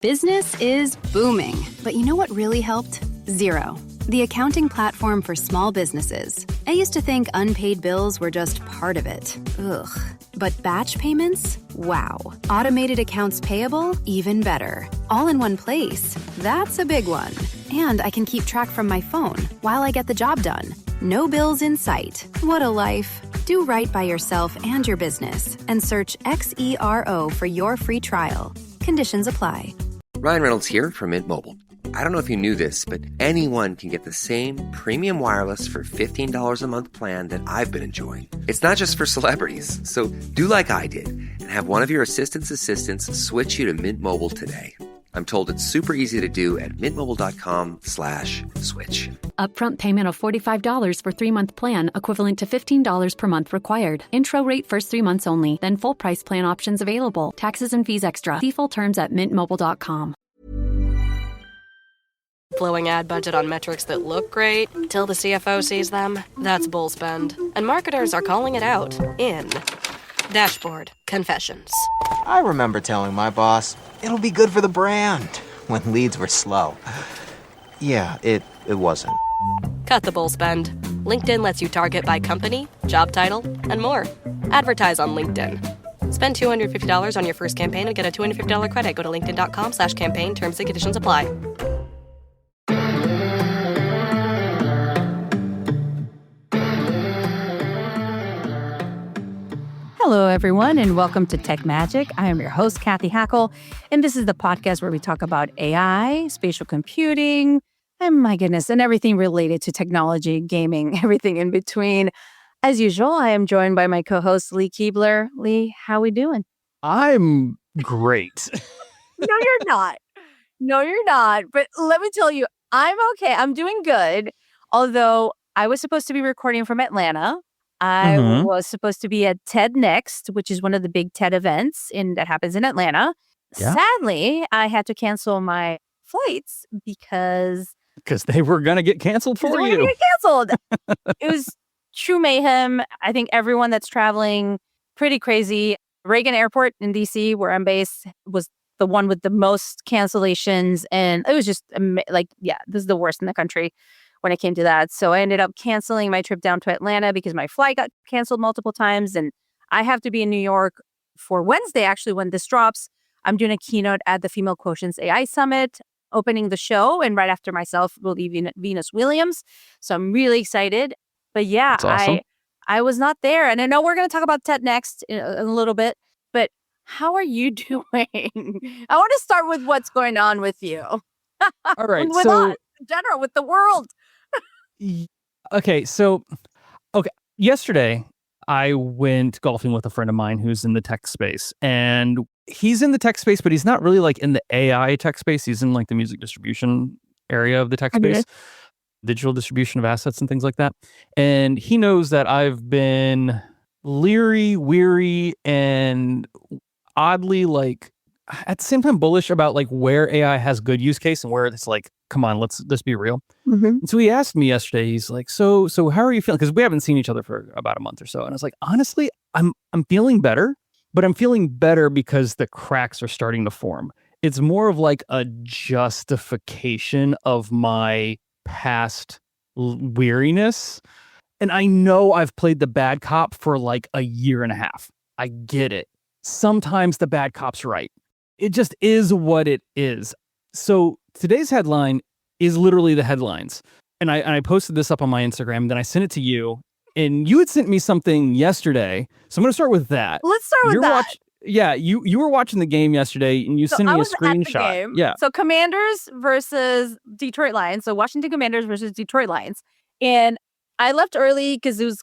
Business is booming, but you know what really helped? Xero, the accounting platform for small businesses. I used to think unpaid bills were just part of it. Ugh. But batch payments? Wow. Automated accounts payable? Even better. All in one place. That's a big one. And I can keep track from my phone while I get the job done. No bills in sight. What a life. Do right by yourself and your business and search Xero for your free trial. Conditions apply. Ryan Reynolds here from Mint Mobile. I don't know if you knew this, but anyone can get the same premium wireless for $15 a month plan that I've been enjoying. It's not just for celebrities. So do like I did and have one of your assistants switch you to Mint Mobile today. I'm told it's super easy to do at mintmobile.com/switch. Upfront payment of $45 for 3-month plan, equivalent to $15 per month required. Intro rate first 3 months only, then full price plan options available. Taxes and fees extra. See full terms at mintmobile.com. Blowing ad budget on metrics that look great till the CFO sees them. That's bull spend. And marketers are calling it out in Dashboard Confessions. I remember telling my boss, it'll be good for the brand, when leads were slow. Yeah, it wasn't. Cut the bull spend. LinkedIn lets you target by company, job title, and more. Advertise on LinkedIn. Spend $250 on your first campaign and get a $250 credit. Go to linkedin.com/campaign. Terms and conditions apply. Hello, everyone, and welcome to Tech Magic. I am your host, Cathy Hackle, and this is the podcast where we talk about AI, spatial computing, and my goodness, and everything related to technology, gaming, everything in between. As usual, I am joined by my co-host, Lee Keebler. Lee, how we doing? I'm great. No, you're not. No, you're not. But let me tell you, I'm okay. I'm doing good. Although I was supposed to be recording from Atlanta. I was supposed to be at TED Next, which is one of the big TED events that happens in Atlanta. Yeah. Sadly, I had to cancel my flights because they were going to get canceled for you. Get canceled. It was true mayhem. I think everyone that's traveling, pretty crazy. Reagan Airport in DC, where I'm based, was the one with the most cancellations. And it was just this is the worst in the country when it came to that. So I ended up canceling my trip down to Atlanta because my flight got canceled multiple times. And I have to be in New York for Wednesday, actually, when this drops. I'm doing a keynote at the Female Quotients AI Summit, opening the show. And right after myself will be Venus Williams. So I'm really excited. But yeah, that's awesome. I was not there. And I know we're going to talk about TED Next in a little bit. But how are you doing? I want to start with what's going on with you. All right. With us, in general, with the world. Okay. Yesterday, I went golfing with a friend of mine who's in the tech space. And he's in the tech space, but he's not really like in the AI tech space. He's in like the music distribution area of the tech space, digital distribution of assets and things like that. And he knows that I've been leery, weary, and oddly like at the same time bullish about like where AI has good use case and where it's like, come on, let's be real. And so he asked me yesterday, he's like, so how are you feeling? Because we haven't seen each other for about a month or so. And I was like, honestly, I'm feeling better, but I'm feeling better because the cracks are starting to form. It's more of like a justification of my past weariness. And I know I've played the bad cop for like a year and a half. I get it. Sometimes the bad cop's right. It just is what it is. So today's headline is literally the headlines. And I posted this up on my Instagram, and then I sent it to you. And you had sent me something yesterday. So I'm going to start with that. Let's start with that. You were watching the game yesterday, and you sent me a screenshot. Yeah. So Commanders versus Detroit Lions. So Washington Commanders versus Detroit Lions. And I left early because it was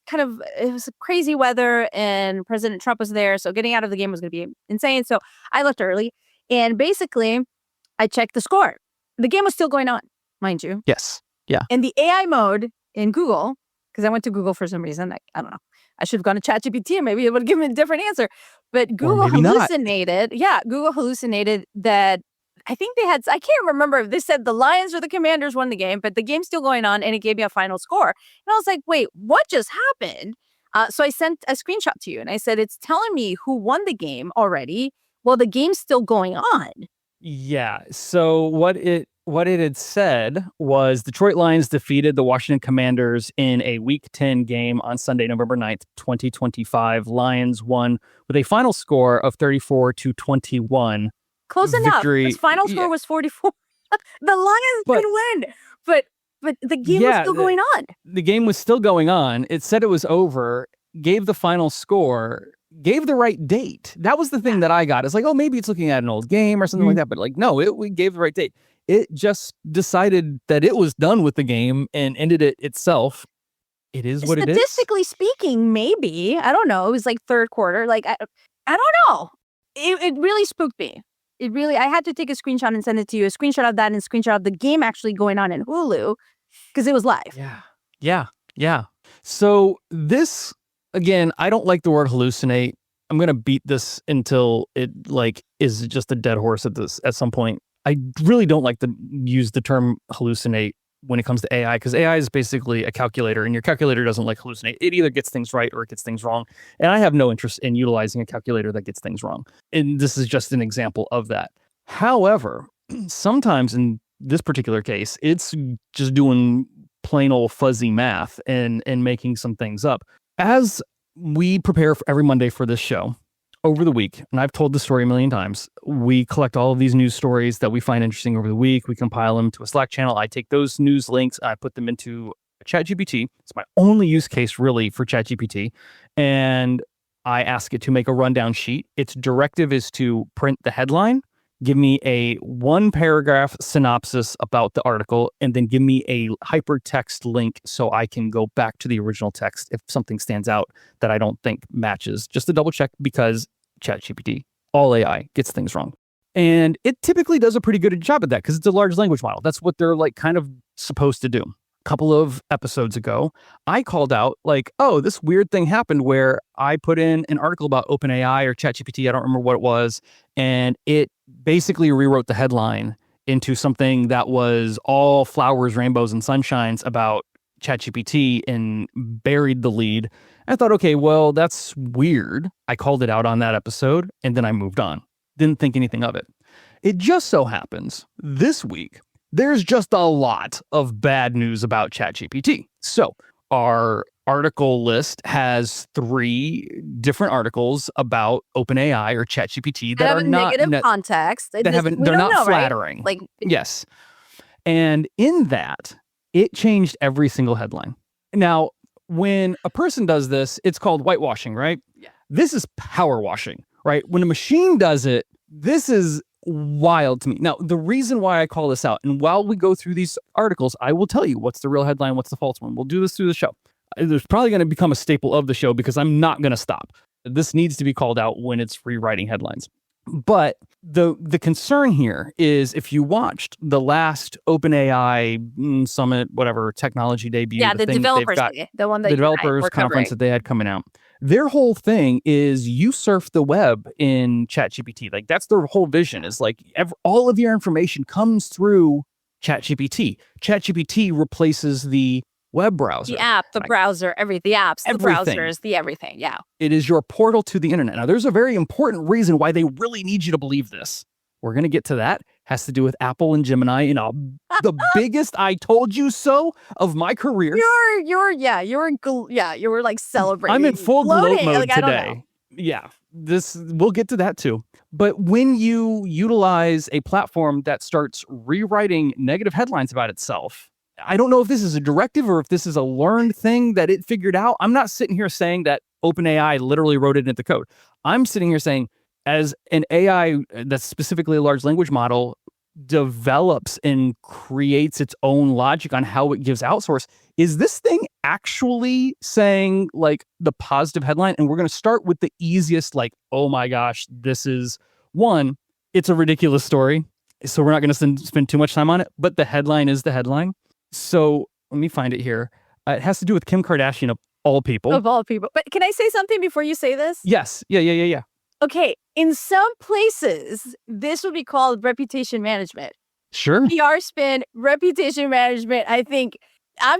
crazy weather and President Trump was there. So getting out of the game was going to be insane. So I left early. And basically, I checked the score. The game was still going on, mind you. Yes. Yeah. And the AI mode in Google, because I went to Google for some reason. I don't know. I should have gone to ChatGPT and maybe it would give me a different answer. But Google hallucinated. Yeah, Google hallucinated that I think they had, I can't remember if they said the Lions or the Commanders won the game, but the game's still going on and it gave me a final score. And I was like, wait, what just happened? So I sent a screenshot to you and I said, it's telling me who won the game already. Well, the game's still going on. Yeah. So what it had said was Detroit Lions defeated the Washington Commanders in a Week 10 game on Sunday, November 9th, 2025. Lions won with a final score of 34-21. Close enough. His final score was 44. The Lions did win, but the game was still going on. The game was still going on. It said it was over, gave the final score, gave the right date. That was the thing that I got. It's like, oh, maybe it's looking at an old game or something like that. But like, no, we gave the right date. It just decided that it was done with the game and ended it itself. It is what it is. Statistically speaking, maybe. I don't know. It was like third quarter. Like, I don't know. It really spooked me. I had to take a screenshot and send it to you. A screenshot of that and a screenshot of the game actually going on in Hulu because it was live. Yeah. So this, again, I don't like the word hallucinate. I'm going to beat this until it like is just a dead horse at some point. I really don't like to use the term hallucinate when it comes to AI, because AI is basically a calculator, and your calculator doesn't like hallucinate. It either gets things right or it gets things wrong. And I have no interest in utilizing a calculator that gets things wrong. And this is just an example of that. However, sometimes in this particular case, it's just doing plain old fuzzy math and making some things up. As we prepare for every Monday for this show over the week, and I've told the story a million times, we collect all of these news stories that we find interesting over the week. We compile them to a Slack channel. I take those news links, I put them into ChatGPT. It's my only use case really for ChatGPT. And I ask it to make a rundown sheet. Its directive is to print the headline, give me a 1-paragraph synopsis about the article, and then give me a hypertext link so I can go back to the original text if something stands out that I don't think matches, just to double check, because ChatGPT, all AI, gets things wrong. And it typically does a pretty good job at that because it's a large language model. That's what they're like kind of supposed to do. A couple of episodes ago, I called out like, oh, this weird thing happened where I put in an article about OpenAI or ChatGPT. I don't remember what it was. And it basically rewrote the headline into something that was all flowers, rainbows, and sunshines about ChatGPT and buried the lead. I thought, okay, well, that's weird. I called it out on that episode and then I moved on. Didn't think anything of it. It just so happens this week, there's just a lot of bad news about ChatGPT. So our article list has 3 different articles about OpenAI or ChatGPT that are not negative context. They're not flattering. Right? Like, yes. And in that, it changed every single headline. Now, when a person does this, it's called whitewashing, right? Yeah. This is power washing, right? When a machine does it, this is wild to me. Now, the reason why I call this out, and while we go through these articles, I will tell you what's the real headline, what's the false one. We'll do this through the show. There's probably going to become a staple of the show because I'm not going to stop. This needs to be called out when it's rewriting headlines. But the concern here is if you watched the last OpenAI Summit, whatever, technology debut. Yeah, the developers, the developers conference that they had coming out. Their whole thing is you surf the web in ChatGPT. Like that's their whole vision is like all of your information comes through ChatGPT. ChatGPT replaces the web browser. The app, the browser, the apps, everything. The browsers, the everything. Yeah. It is your portal to the internet. Now, there's a very important reason why they really need you to believe this. We're going to get to that. Has to do with Apple and Gemini in the biggest I told you so of my career. You were like celebrating. I'm in full gloat mode today. Yeah, we'll get to that too. But when you utilize a platform that starts rewriting negative headlines about itself, I don't know if this is a directive or if this is a learned thing that it figured out. I'm not sitting here saying that OpenAI literally wrote it into code. I'm sitting here saying, as an AI that's specifically a large language model develops and creates its own logic on how it gives outsource, is this thing actually saying like the positive headline? And we're going to start with the easiest, like, oh my gosh, this is one, it's a ridiculous story. So we're not going to spend too much time on it, but the headline is the headline. So let me find it here. It has to do with Kim Kardashian of all people. Of all people. But can I say something before you say this? Yes. Yeah. Okay. In some places, this would be called reputation management. Sure. PR spin, reputation management. I think I'm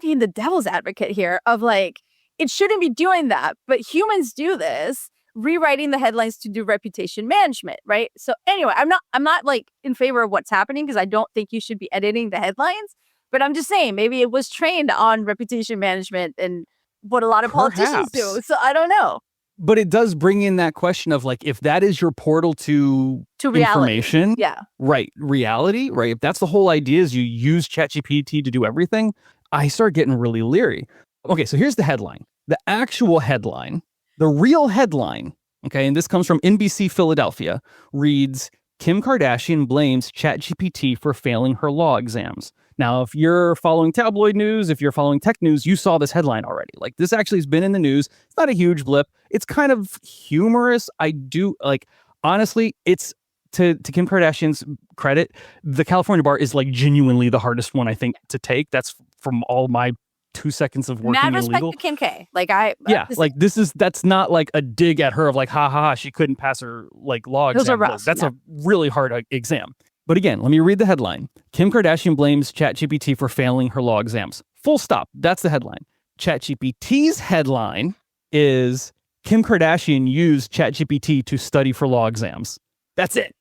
being the devil's advocate here of like, it shouldn't be doing that, but humans do this. rewriting the headlines to do reputation management, right? So anyway, I'm not like in favor of what's happening because I don't think you should be editing the headlines, but I'm just saying maybe it was trained on reputation management and what a lot of politicians do. So I don't know. But it does bring in that question of like, if that is your portal to information, right, reality, right? If that's the whole idea is you use ChatGPT to do everything, I start getting really leery. Okay, so here's the headline. The actual headline, the real headline, okay, and this comes from NBC Philadelphia, reads, Kim Kardashian blames ChatGPT for failing her law exams. Now, if you're following tabloid news, if you're following tech news, you saw this headline already. Like, this actually has been in the news. It's not a huge blip. It's kind of humorous. I do, like, honestly, it's, to Kim Kardashian's credit, the California bar is, like, genuinely the hardest one, I think, to take. That's from all my 2 seconds of working Mad illegal. respect to Kim K. Like, that's not like a dig at her of like, ha ha ha, she couldn't pass her, like, law exam. Those are rough. That's a really hard exam. But again, let me read the headline. Kim Kardashian blames ChatGPT for failing her law exams. Full stop. That's the headline. ChatGPT's headline is Kim Kardashian used ChatGPT to study for law exams. That's it.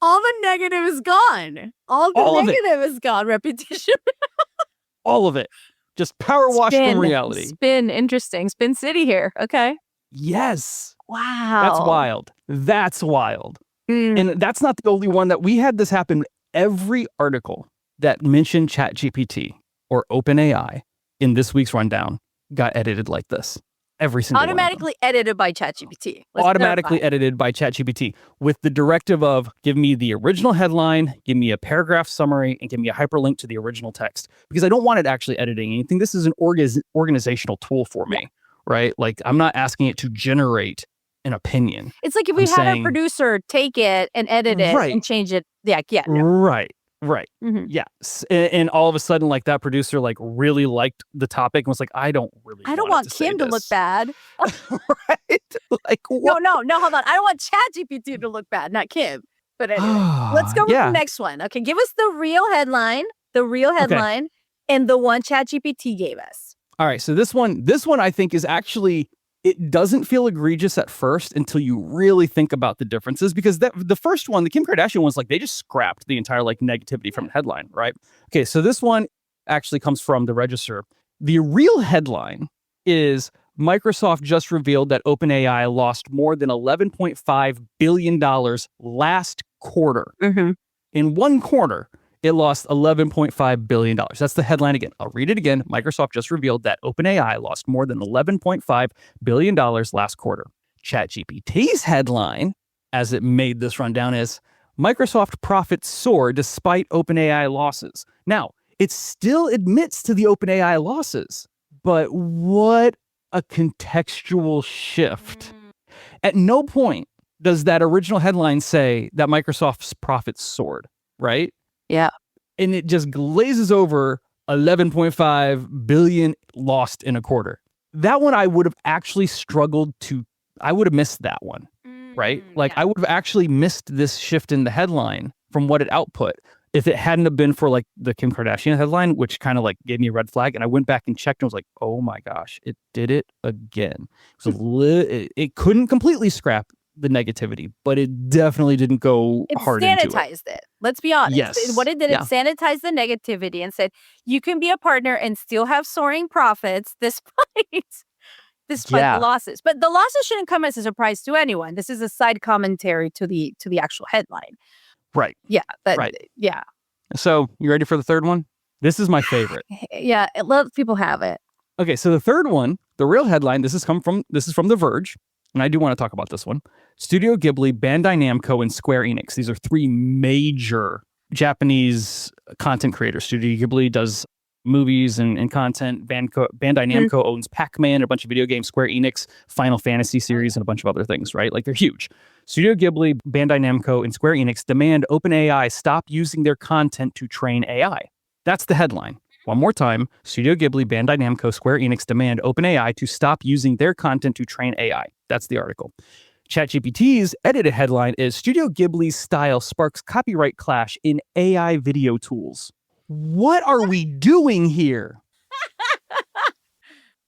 All the negative is gone. All the negative is gone. Reputation. All of it. Just power wash from reality. Interesting. Spin City here. Okay. Yes. Wow. That's wild. And that's not the only one that we had this happen. Every article that mentioned ChatGPT or OpenAI in this week's rundown got edited like this. Every single automatically edited by ChatGPT. Edited by ChatGPT with the directive of give me the original headline, give me a paragraph summary, and give me a hyperlink to the original text. Because I don't want it actually editing anything. This is an organizational tool for me, right? Like, I'm not asking it to generate an opinion. It's like if we had a producer take it and edit it and change it. Right. Mm-hmm. Yes. And all of a sudden, like, that producer like really liked the topic and was like, I don't want Kim to look bad. Right? Like, what? No, hold on. I don't want ChatGPT to look bad, not Kim. But anyway, let's go with the next one. Okay, give us the real headline, and the one ChatGPT gave us. All right, so this one I think is actually, it doesn't feel egregious at first until you really think about the differences, because the first one, the Kim Kardashian one's like, they just scrapped the entire like negativity from the headline, right? Okay, so this one actually comes from the Register. The real headline is Microsoft just revealed that OpenAI lost more than $11.5 billion last quarter. Mm-hmm. In one quarter, it lost $11.5 billion. That's the headline again. I'll read it again. Microsoft just revealed that OpenAI lost more than $11.5 billion last quarter. ChatGPT's headline, as it made this rundown, is Microsoft profits soar despite OpenAI losses. Now, it still admits to the OpenAI losses, but what a contextual shift. At no point does that original headline say that Microsoft's profits soared, right? Yeah. And it just glazes over 11.5 billion lost in a quarter. That one I would have actually I would have missed that one, right? Like, I would have actually missed this shift in the headline from what it output if it hadn't have been for like the Kim Kardashian headline, which kind of like gave me a red flag. And I went back and checked and was like, oh my gosh, it did it again. It couldn't completely scrap the negativity, but it definitely didn't go hard into it. It sanitized it. Let's be honest. Yes. What it did, it sanitized the negativity and said, you can be a partner and still have soaring profits despite the losses. But the losses shouldn't come as a surprise to anyone. This is a side commentary to the actual headline. Right. Yeah. Yeah. So you ready for the third one? This is my favorite. Yeah. Let people have it. Okay. So the third one, the real headline, this is from The Verge. And I do want to talk about this one. Studio Ghibli, Bandai Namco, and Square Enix. These are three major Japanese content creators. Studio Ghibli does movies and content. Bandai Namco owns Pac-Man, a bunch of video games. Square Enix, Final Fantasy series, and a bunch of other things, right? Like, they're huge. Studio Ghibli, Bandai Namco, and Square Enix demand OpenAI stop using their content to train AI. That's the headline. One more time, Studio Ghibli, Bandai Namco, Square Enix demand OpenAI to stop using their content to train AI. That's the article. ChatGPT's edited headline is Studio Ghibli's style sparks copyright clash in AI video tools. What are we doing here?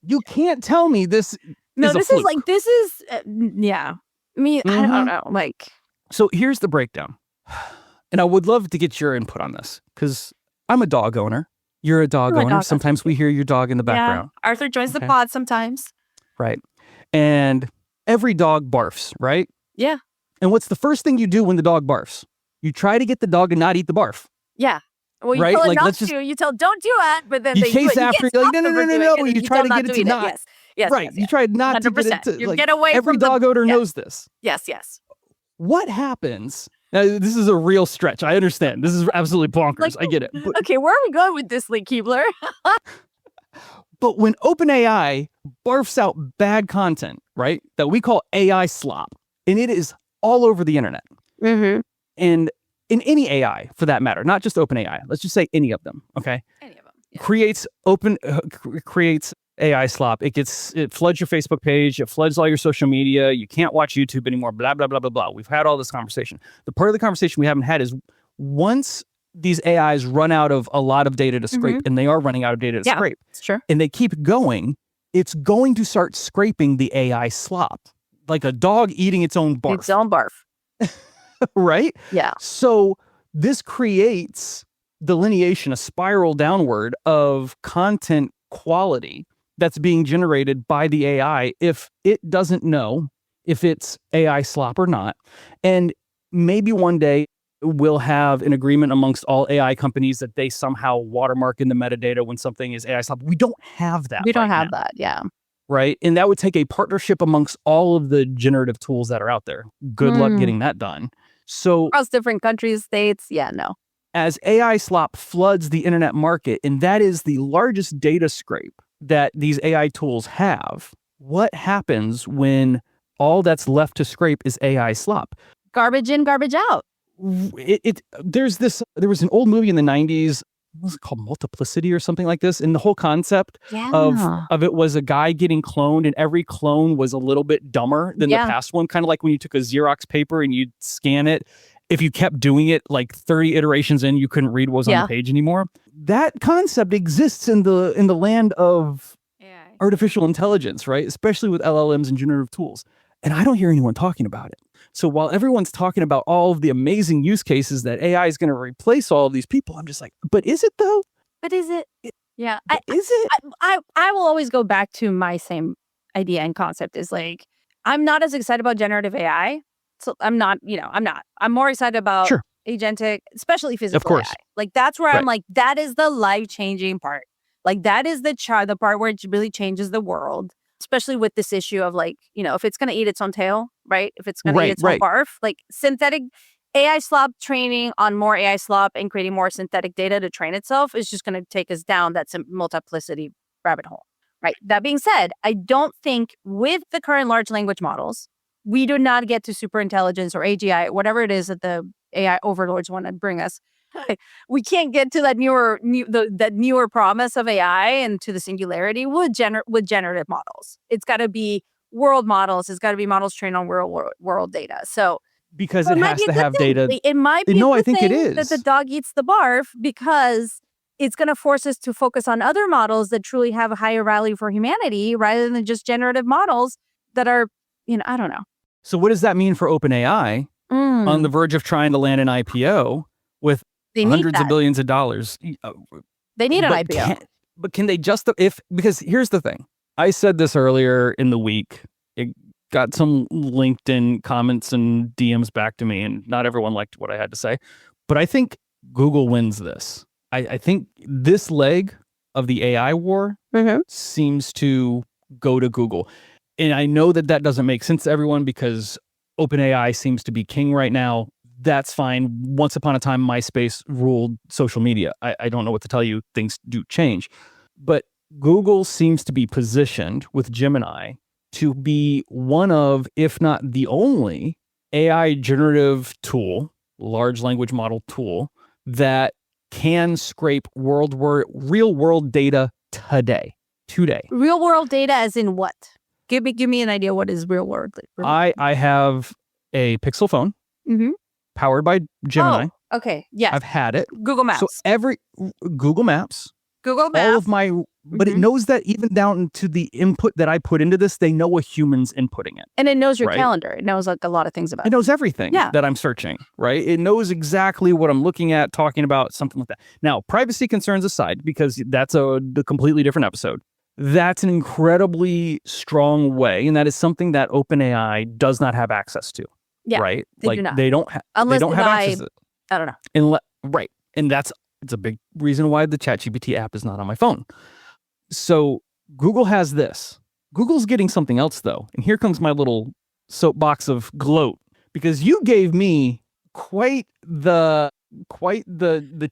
You can't tell me this. No, is a this fluke. is like, this is, yeah. I mean, I don't know. Like, So here's the breakdown. And I would love to get your input on this because I'm a dog owner. You're a dog owner. Sometimes we hear your dog in the background. Yeah. Arthur joins the pod sometimes. Right. And every dog barfs, right? Yeah. And what's the first thing you do when the dog barfs? You try to get the dog to not eat the barf. Yeah. Well, you right? tell it Like, not let's just, to. You tell don't do it, but then you they chase do it. after. You're like, no. You try to get it to not. Yes. Yes. Right. Yes, You try not to get it 100%. to. You like, get away every from dog owner knows this. Yes. Yes. What happens? Now, this is a real stretch. I understand. This is absolutely bonkers. Like, I get it. But, okay, where are we going with this, Lee Keebler? but when OpenAI barfs out bad content, right, that we call AI slop, and it is all over the internet, and in any AI for that matter, not just OpenAI, let's just say any of them, okay? Any of them. Yeah. Creates AI slop. It floods your Facebook page. It floods all your social media. You can't watch YouTube anymore. Blah, blah, blah, blah, blah. We've had all this conversation. The part of the conversation we haven't had is once these AIs run out of a lot of data to scrape, and they are running out of data to scrape, sure. and they keep going, it's going to start scraping the AI slop like a dog eating its own barf. Its own barf. Right? Yeah. So this creates delineation, a spiral downward of content quality that's being generated by the AI if it doesn't know if it's AI slop or not. And maybe one day we'll have an agreement amongst all AI companies that they somehow watermark in the metadata when something is AI slop. We don't have that. We don't have that. Yeah. Right. And that would take a partnership amongst all of the generative tools that are out there. Good luck getting that done. So across different countries, states. Yeah, no. As AI slop floods the internet market, and that is the largest data scrape that these AI tools have, what happens when all that's left to scrape is AI slop? Garbage in, garbage out. There was an old movie in the 90s, what was it called, Multiplicity or something like this, and the whole concept of it was a guy getting cloned, and every clone was a little bit dumber than the past one, kind of like when you took a Xerox paper and you'd scan it. If you kept doing it like 30 iterations in, you couldn't read what was on the page anymore. That concept exists in the land of AI. Artificial intelligence, right? Especially with LLMs and generative tools. And I don't hear anyone talking about it. So while everyone's talking about all of the amazing use cases that AI is going to replace all of these people, I'm just like, but is it though? But is it? Yeah. Is it? I will always go back to my same idea and concept is like, I'm not as excited about generative AI. So I'm not. I'm more excited about agentic, especially physical AI. Like that's where I'm like, that is the life-changing part. Like that is the part where it really changes the world, especially with this issue of like, if it's going to eat its own tail, right? If it's going to eat its own barf, like synthetic AI slop training on more AI slop and creating more synthetic data to train itself is just going to take us down that multiplicity rabbit hole, right? That being said, I don't think with the current large language models, we do not get to super intelligence or AGI, whatever it is that the AI overlords want to bring us. We can't get to that newer promise of AI and to the singularity with generative models. It's got to be world models. It's got to be models trained on world data. So because it has to have data. It might be. No, I think it is that the dog eats the barf because it's going to force us to focus on other models that truly have a higher value for humanity rather than just generative models that are, I don't know. So what does that mean for OpenAI on the verge of trying to land an IPO with hundreds of billions of dollars? They need an IPO. But can they because here's the thing. I said this earlier in the week. It got some LinkedIn comments and DMs back to me, and not everyone liked what I had to say. But I think Google wins this. I think this leg of the AI war seems to go to Google. And I know that doesn't make sense to everyone because OpenAI seems to be king right now. That's fine. Once upon a time, MySpace ruled social media. I don't know what to tell you. Things do change. But Google seems to be positioned with Gemini to be one of, if not the only, AI generative tool, large language model tool, that can scrape real world data today. Real world data as in what? Give me an idea what is real world. I have a Pixel phone powered by Gemini. Oh, okay. Yes. I've had it. Google Maps. So Google Maps. All of my But it knows that even down to the input that I put into this, they know a human's inputting it. And it knows your right? calendar. It knows like a lot of things about It knows everything Yeah. that I'm searching, right? It knows exactly what I'm looking at, talking about, something like that. Now, privacy concerns aside, because that's a completely different episode, that's an incredibly strong way, and that is something that OpenAI does not have access to, Yeah, right? they like do not. they don't Unless they don't if have access to it. I don't know. Right. And it's a big reason why the ChatGPT app is not on my phone. So Google has this. Google's getting something else though. And here comes my little soapbox of gloat, because you gave me quite the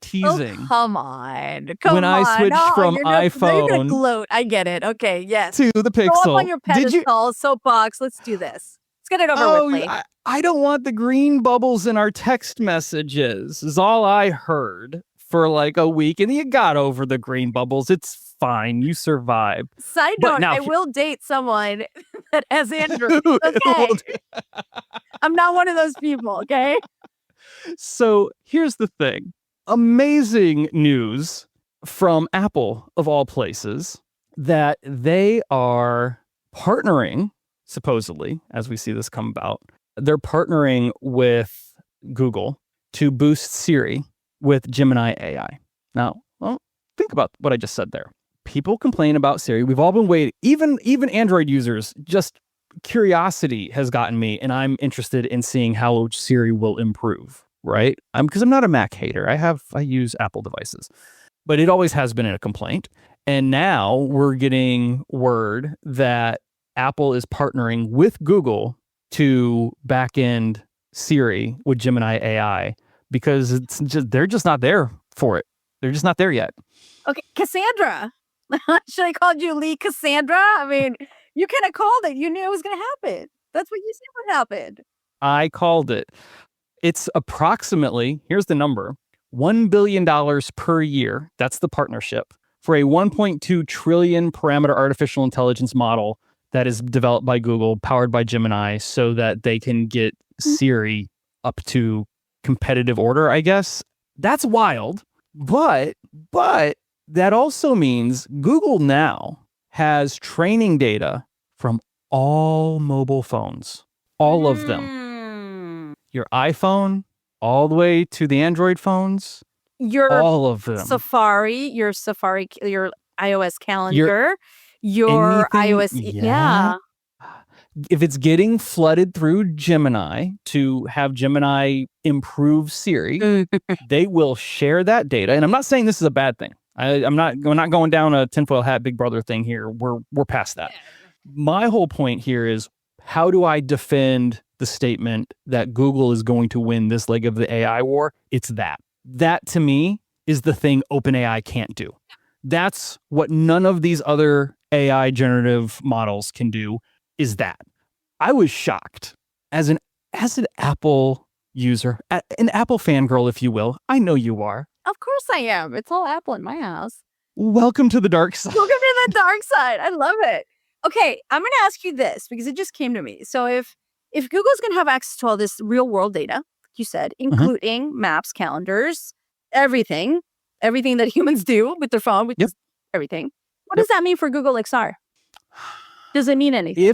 teasing. Oh, come on. When I switched from you're gonna iPhone gloat. I get it. Okay, yes. to the Go Pixel. up on your pedestal, soapbox. Let's do this. Let's get it over with, please. I don't want the green bubbles in our text messages is all I heard for like a week, and you got over the green bubbles. It's fine. You survived. Side But note, now- I will date someone that has Android. Okay. I'm not one of those people, okay? So here's the thing. Amazing news from Apple, of all places, that they are partnering, supposedly, as we see this come about, they're partnering with Google to boost Siri with Gemini AI. Now, well, think about what I just said there. People complain about Siri. We've all been waiting. Even Android users, just curiosity has gotten me, and I'm interested in seeing how Siri will improve, right? Because I'm not a Mac hater. I use Apple devices, but it always has been a complaint. And now we're getting word that Apple is partnering with Google to back end Siri with Gemini AI, because they're just not there for it. They're just not there yet. Okay, Cassandra. Should I call you Lee Cassandra? I mean, you kind of called it. You knew it was going to happen. That's what you said would happen. I called it. It's approximately, here's the number, $1 billion per year. That's the partnership for a 1.2 trillion parameter artificial intelligence model that is developed by Google, powered by Gemini, so that they can get Siri up to competitive order, I guess. That's wild. But that also means Google now has training data from all mobile phones, all of them. Your iPhone, all the way to the Android phones, all of them. Your iOS calendar, your iOS. Yeah. If it's getting flooded through Gemini to have Gemini improve Siri, they will share that data. And I'm not saying this is a bad thing. We're not going down a tinfoil hat Big Brother thing here. We're past that. My whole point here is, how do I defend the statement that Google is going to win this leg of the AI war? It's that. That to me is the thing OpenAI can't do. That's what none of these other AI generative models can do, is that. I was shocked as an Apple user, an Apple fangirl, if you will. I know you are. Of course I am. It's all Apple in my house. Welcome to the dark side. Welcome to the dark side. I love it. Okay, I'm going to ask you this because it just came to me. So if Google's going to have access to all this real world data, like you said, including maps, calendars, everything that humans do with their phone, which is everything. What does that mean for Google XR? Does it mean anything?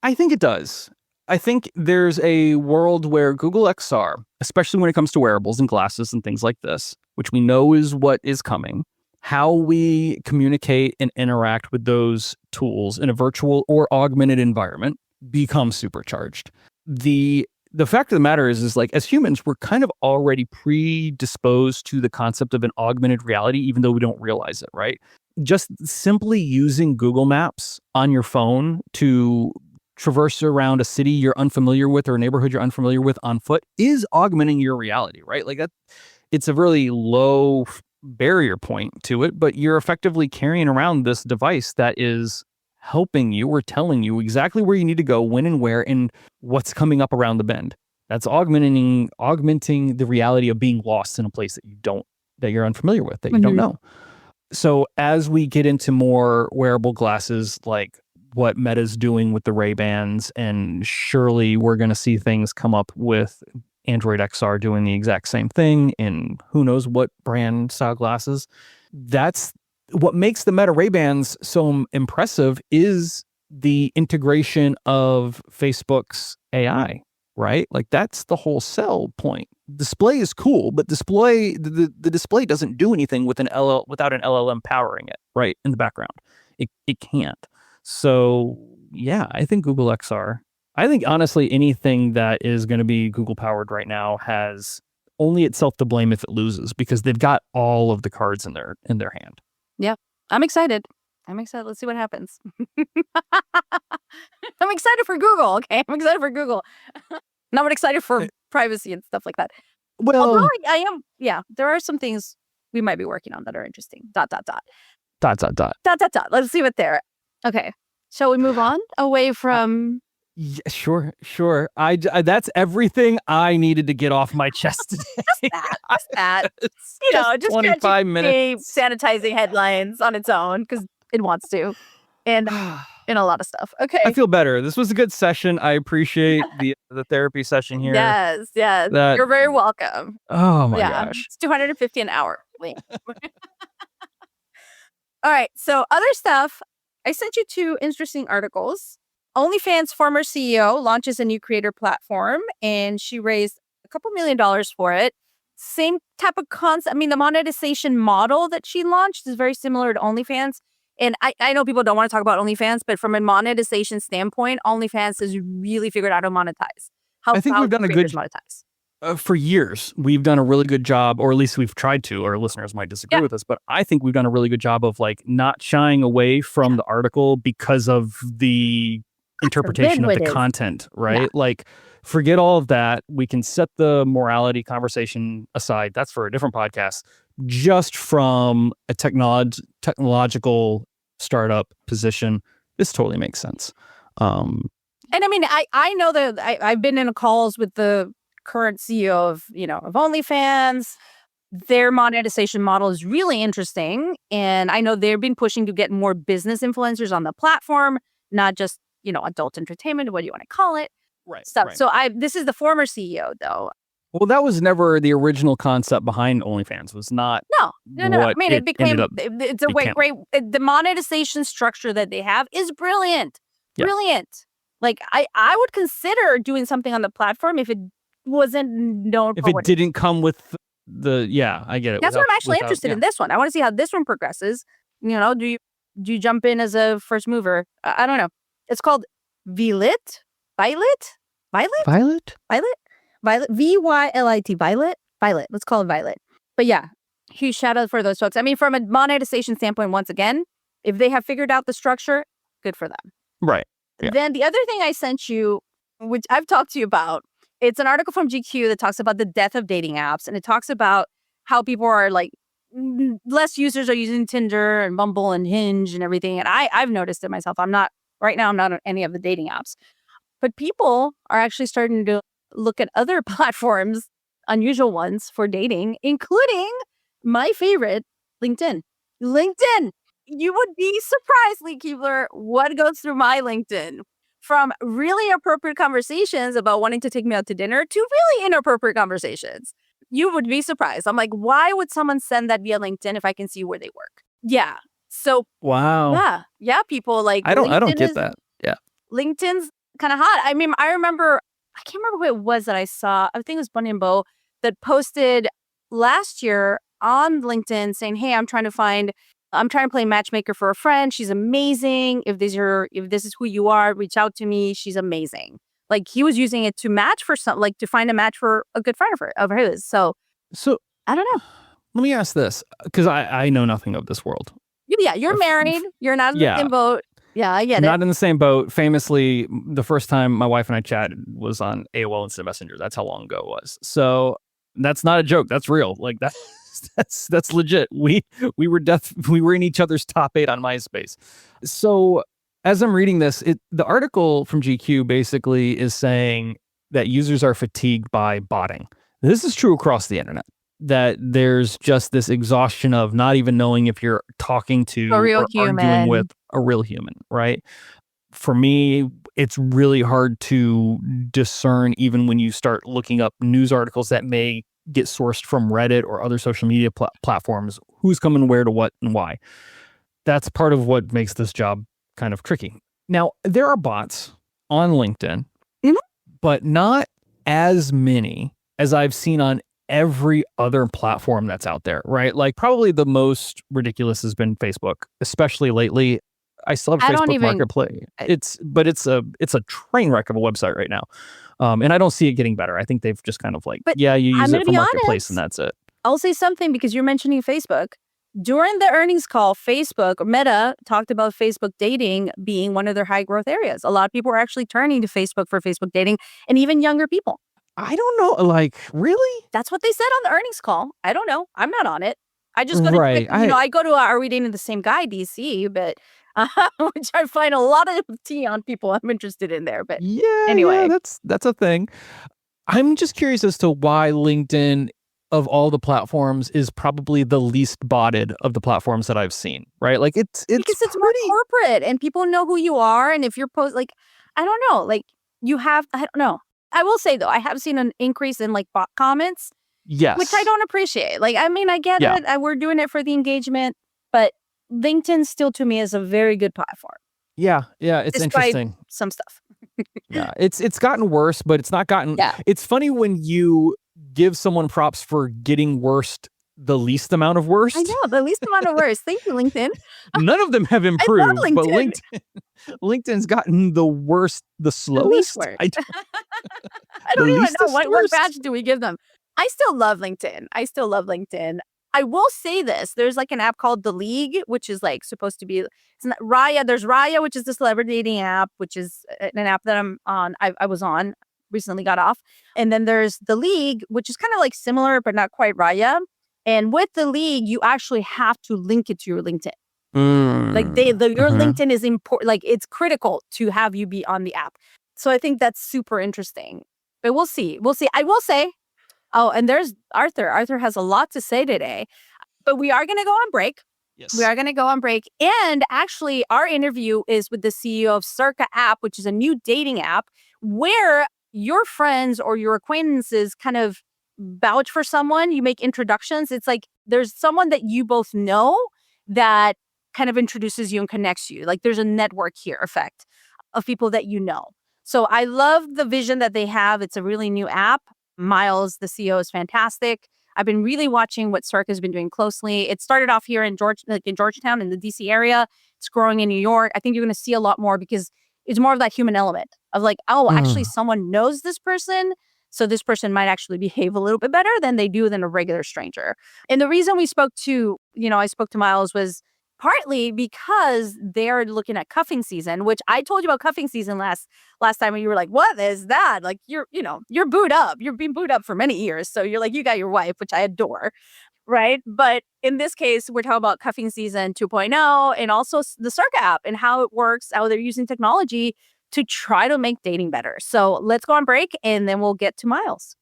I think it does. I think there's a world where Google XR, especially when it comes to wearables and glasses and things like this, which we know is what is coming, how we communicate and interact with those tools in a virtual or augmented environment becomes supercharged. The fact of the matter is like, as humans, we're kind of already predisposed to the concept of an augmented reality, even though we don't realize it, right? Just simply using Google Maps on your phone to traverse around a city you're unfamiliar with or a neighborhood you're unfamiliar with on foot is augmenting your reality, right? Like that, it's a really low barrier point to it, but you're effectively carrying around this device that is helping you or telling you exactly where you need to go, when and where, and what's coming up around the bend. That's augmenting the reality of being lost in a place that you're unfamiliar with, that you don't know. So as we get into more wearable glasses, like what Meta's doing with the Ray-Bans, and surely we're going to see things come up with Android XR doing the exact same thing in who knows what brand style glasses. That's what makes the Meta Ray-Bans so impressive is the integration of Facebook's AI, right? Like that's the whole sell point. Display is cool, but the display doesn't do anything with without an LLM powering it, right? In the background. It can't. So yeah, I think Google XR. I think honestly anything that is going to be Google powered right now has only itself to blame if it loses, because they've got all of the cards in their hand. Yeah. I'm excited. Let's see what happens. I'm excited for Google. Okay. I'm excited for Google. Not excited for privacy and stuff like that. Well, although I am, yeah, there are some things we might be working on that are interesting. ... Let's see what they're. Okay. Shall we move on away from? Yeah, sure. I that's everything I needed to get off my chest today. Just that. You know, just 25 minutes sanitizing headlines on its own because it wants to, and a lot of stuff. Okay. I feel better. This was a good session. I appreciate the therapy session here. Yes. You're very welcome. Oh my gosh. It's $250 an hour. Wait. All right. So other stuff. I sent you 2 interesting articles. OnlyFans former CEO launches a new creator platform, and she raised a couple $1 million for it. Same type of concept. I mean, the monetization model that she launched is very similar to OnlyFans. And I know people don't want to talk about OnlyFans, but from a monetization standpoint, OnlyFans has really figured out how to monetize. I think we've done a good monetize. For years, we've done a really good job, or at least we've tried to. Our listeners might disagree with us, but I think we've done a really good job of like not shying away from the article because of the interpretation of the content, right? Yeah. Like, forget all of that. We can set the morality conversation aside. That's for a different podcast. Just from a technological startup position, this totally makes sense. And I mean, I know that I've been in calls with the current CEO of OnlyFans. Their monetization model is really interesting. And I know they've been pushing to get more business influencers on the platform, not just, adult entertainment, what do you want to call it? Right. Stuff. Right. So this is the former CEO though. Well, that was never the original concept behind OnlyFans. Was not. No. I mean, it became. It's a great. The monetization structure that they have is brilliant. Yeah. Brilliant. Like I would consider doing something on the platform if it wasn't known. If it didn't come with I get it. That's what I'm actually interested in this one. I want to see how this one progresses. Do you jump in as a first mover? I don't know. It's called Vylit. Vylit. Vylit. Vylit. Vylit. Let's call it Vylit. But yeah, huge shout out for those folks. I mean, from a monetization standpoint, once again, if they have figured out the structure, good for them. Right. Yeah. Then the other thing I sent you, which I've talked to you about, it's an article from GQ that talks about the death of dating apps. And it talks about how people are like, less users are using Tinder and Bumble and Hinge and everything. And I've noticed it myself. I'm not on any of the dating apps. But people are actually starting to look at other platforms, unusual ones for dating, including my favorite, LinkedIn. You would be surprised, Lee Keebler, what goes through my LinkedIn. From really appropriate conversations about wanting to take me out to dinner to really inappropriate conversations. You would be surprised. I'm like, why would someone send that via LinkedIn if I can see where they work? Yeah. So wow. Yeah. People like I don't get that. Yeah. LinkedIn's kind of hot. I mean, I can't remember who it was that I saw. I think it was Bunny and Bo that posted last year on LinkedIn saying, hey, I'm trying to play matchmaker for a friend. She's amazing. If this is who you are, reach out to me. She's amazing. Like he was using it to match for to find a match for a good friend of his. So I don't know. Let me ask this, because I know nothing of this world. Yeah, you're married. You're not in the same boat. Yeah, I get it. Not in the same boat. Famously, the first time my wife and I chatted was on AOL Instant Messenger. That's how long ago it was. So that's not a joke. That's real. Like that's legit. We were in each other's top 8 on MySpace. So as I'm reading this, the article from GQ basically is saying that users are fatigued by botting. This is true across the internet. That there's just this exhaustion of not even knowing if you're talking to a real or human. Arguing with a real human, right? For me, it's really hard to discern even when you start looking up news articles that may get sourced from Reddit or other social media platforms, who's coming where to what and why. That's part of what makes this job kind of tricky. Now, there are bots on LinkedIn, but not as many as I've seen on every other platform that's out there, right? Like probably the most ridiculous has been Facebook, especially lately. I still have Facebook Marketplace. It's a train wreck of a website right now. And I don't see it getting better. I think they've just kind of like, you use it for Marketplace and that's it. I'll say something because you're mentioning Facebook. During the earnings call, Facebook, Meta, talked about Facebook dating being one of their high growth areas. A lot of people are actually turning to Facebook for Facebook dating, and even younger people. I don't know, like, really? That's what they said on the earnings call. I don't know. I'm not on it. I just go to, I go to Are We Dating the Same Guy, DC, but which I find a lot of tea on people I'm interested in there. But anyway, that's a thing. I'm just curious as to why LinkedIn, of all the platforms, is probably the least botted of the platforms that I've seen, right? Like because it's more corporate and people know who you are. And if you're like, I don't know, like you have, I don't know. I will say though, I have seen an increase in like bot comments. Yes. Which I don't appreciate. Like, I mean, I get it. We're doing it for the engagement, but LinkedIn still to me is a very good platform. Yeah. It's interesting. Some stuff. Yeah. It's gotten worse, but it's not gotten. Yeah. It's funny when you give someone props for getting worst the least amount of worst. I know, the least amount of worst. Thank you, LinkedIn. None of them have improved, I love LinkedIn. but LinkedIn's gotten the worst, the slowest. I don't even know what badge do we give them. I still love LinkedIn. I will say this. There's like an app called The League, which is like supposed to be Raya. There's Raya, which is the celebrity dating app, which is an app that I'm on. I was on, recently got off. And then there's The League, which is kind of like similar, but not quite Raya. And with The League, you actually have to link it to your LinkedIn. Like your LinkedIn is important. Like it's critical to have you be on the app. So I think that's super interesting. But we'll see. I will say, and there's Arthur. Arthur has a lot to say today. But we are going to go on break. Yes. We are going to go on break. And actually, our interview is with the CEO of Circa app, which is a new dating app where your friends or your acquaintances kind of vouch for someone. You make introductions. It's like there's someone that you both know that kind of introduces you and connects you. Like there's a network here effect of people that you know. So I love the vision that they have. It's a really new app. Myles, the CEO, is fantastic. I've been really watching what Circa has been doing closely. It started off here in Georgetown in the DC area. It's growing in New York. I think you're going to see a lot more because it's more of that human element of like, actually someone knows this person. So this person might actually behave a little bit better than they do than a regular stranger. And the reason we spoke to, I spoke to Myles was partly because they're looking at cuffing season, which I told you about cuffing season last time when you were like, what is that? Like you're booed up. You've been booed up for many years. So you're like, you got your wife, which I adore. Right. But in this case, we're talking about cuffing season 2.0 and also the Circa app and how it works, how they're using technology to try to make dating better. So let's go on break and then we'll get to Myles.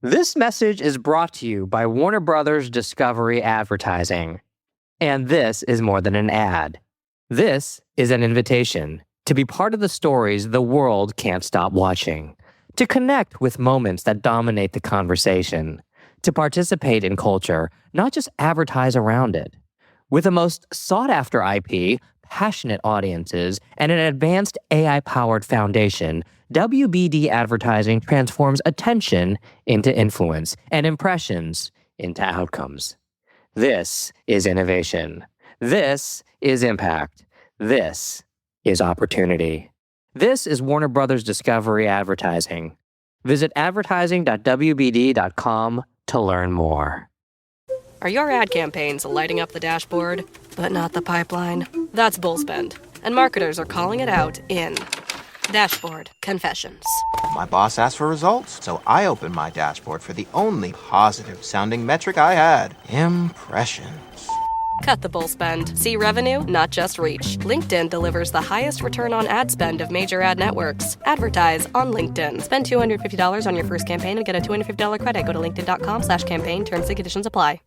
This message is brought to you by Warner Brothers Discovery Advertising. And this is more than an ad. This is an invitation to be part of the stories the world can't stop watching, to connect with moments that dominate the conversation, to participate in culture, not just advertise around it. With the most sought-after IP, passionate audiences, and an advanced AI-powered foundation, WBD advertising transforms attention into influence and impressions into outcomes. This is innovation. This is impact. This is opportunity. This is Warner Brothers Discovery Advertising. Visit advertising.wbd.com to learn more. Are your ad campaigns lighting up the dashboard, but not the pipeline? That's bull spend, and marketers are calling it out in Dashboard Confessions. My boss asked for results, so I opened my dashboard for the only positive-sounding metric I had: impressions. Cut the bull spend. See revenue, not just reach. LinkedIn delivers the highest return on ad spend of major ad networks. Advertise on LinkedIn. Spend $250 on your first campaign and get a $250 credit. Go to linkedin.com/campaign. Terms and conditions apply.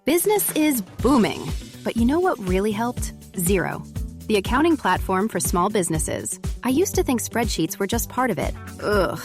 Business is booming. But you know what really helped? Xero, the accounting platform for small businesses. I used to think spreadsheets were just part of it. Ugh.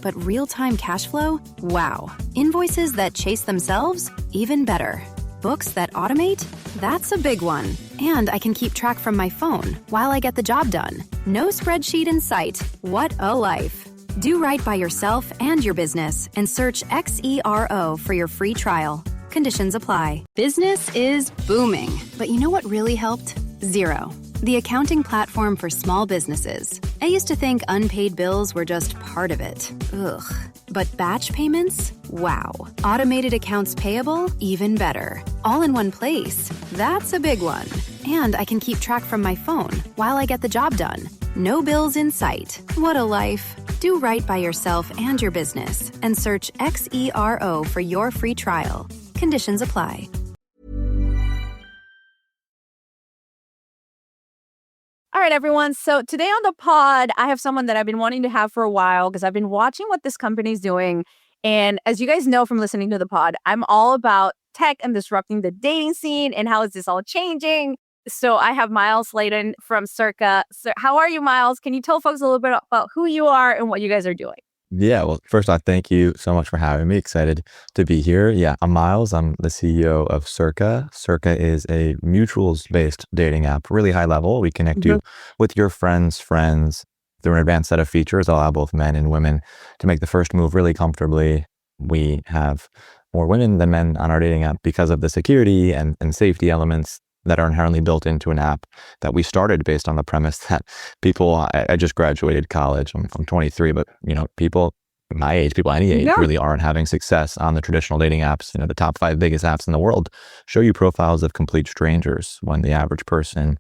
But real-time cash flow? Wow. Invoices that chase themselves? Even better. Books that automate? That's a big one. And I can keep track from my phone while I get the job done. No spreadsheet in sight. What a life. Do right by yourself and your business and search XERO for your free trial. Conditions apply. Business is booming. But you know what really helped? Xero, the accounting platform for small businesses. I used to think unpaid bills were just part of it. Ugh. But batch payments? Wow. Automated accounts payable? Even better. All in one place. That's a big one. And I can keep track from my phone while I get the job done. No bills in sight. What a life. Do right by yourself and your business and search XERO for your free trial. Conditions apply. All right, everyone. So today on the pod, I have someone that I've been wanting to have for a while because I've been watching what this company is doing. And as you guys know from listening to the pod, I'm all about tech and disrupting the dating scene and how is this all changing. So I have Myles Slayton from Circa. So how are you, Myles? Can you tell folks a little bit about who you are and what you guys are doing? Yeah, well, first off, thank you so much for having me. Excited to be here. Yeah, I'm Myles. I'm the CEO of Circa. Circa is a mutuals-based dating app, really high level. We connect you with your friends' friends through an advanced set of features that allow both men and women to make the first move really comfortably. We have more women than men on our dating app because of the security and safety elements that are inherently built into an app that we started based on the premise that people, I just graduated college, I'm 23, but people my age, people any age really aren't having success on the traditional dating apps. The top 5 biggest apps in the world show you profiles of complete strangers when the average person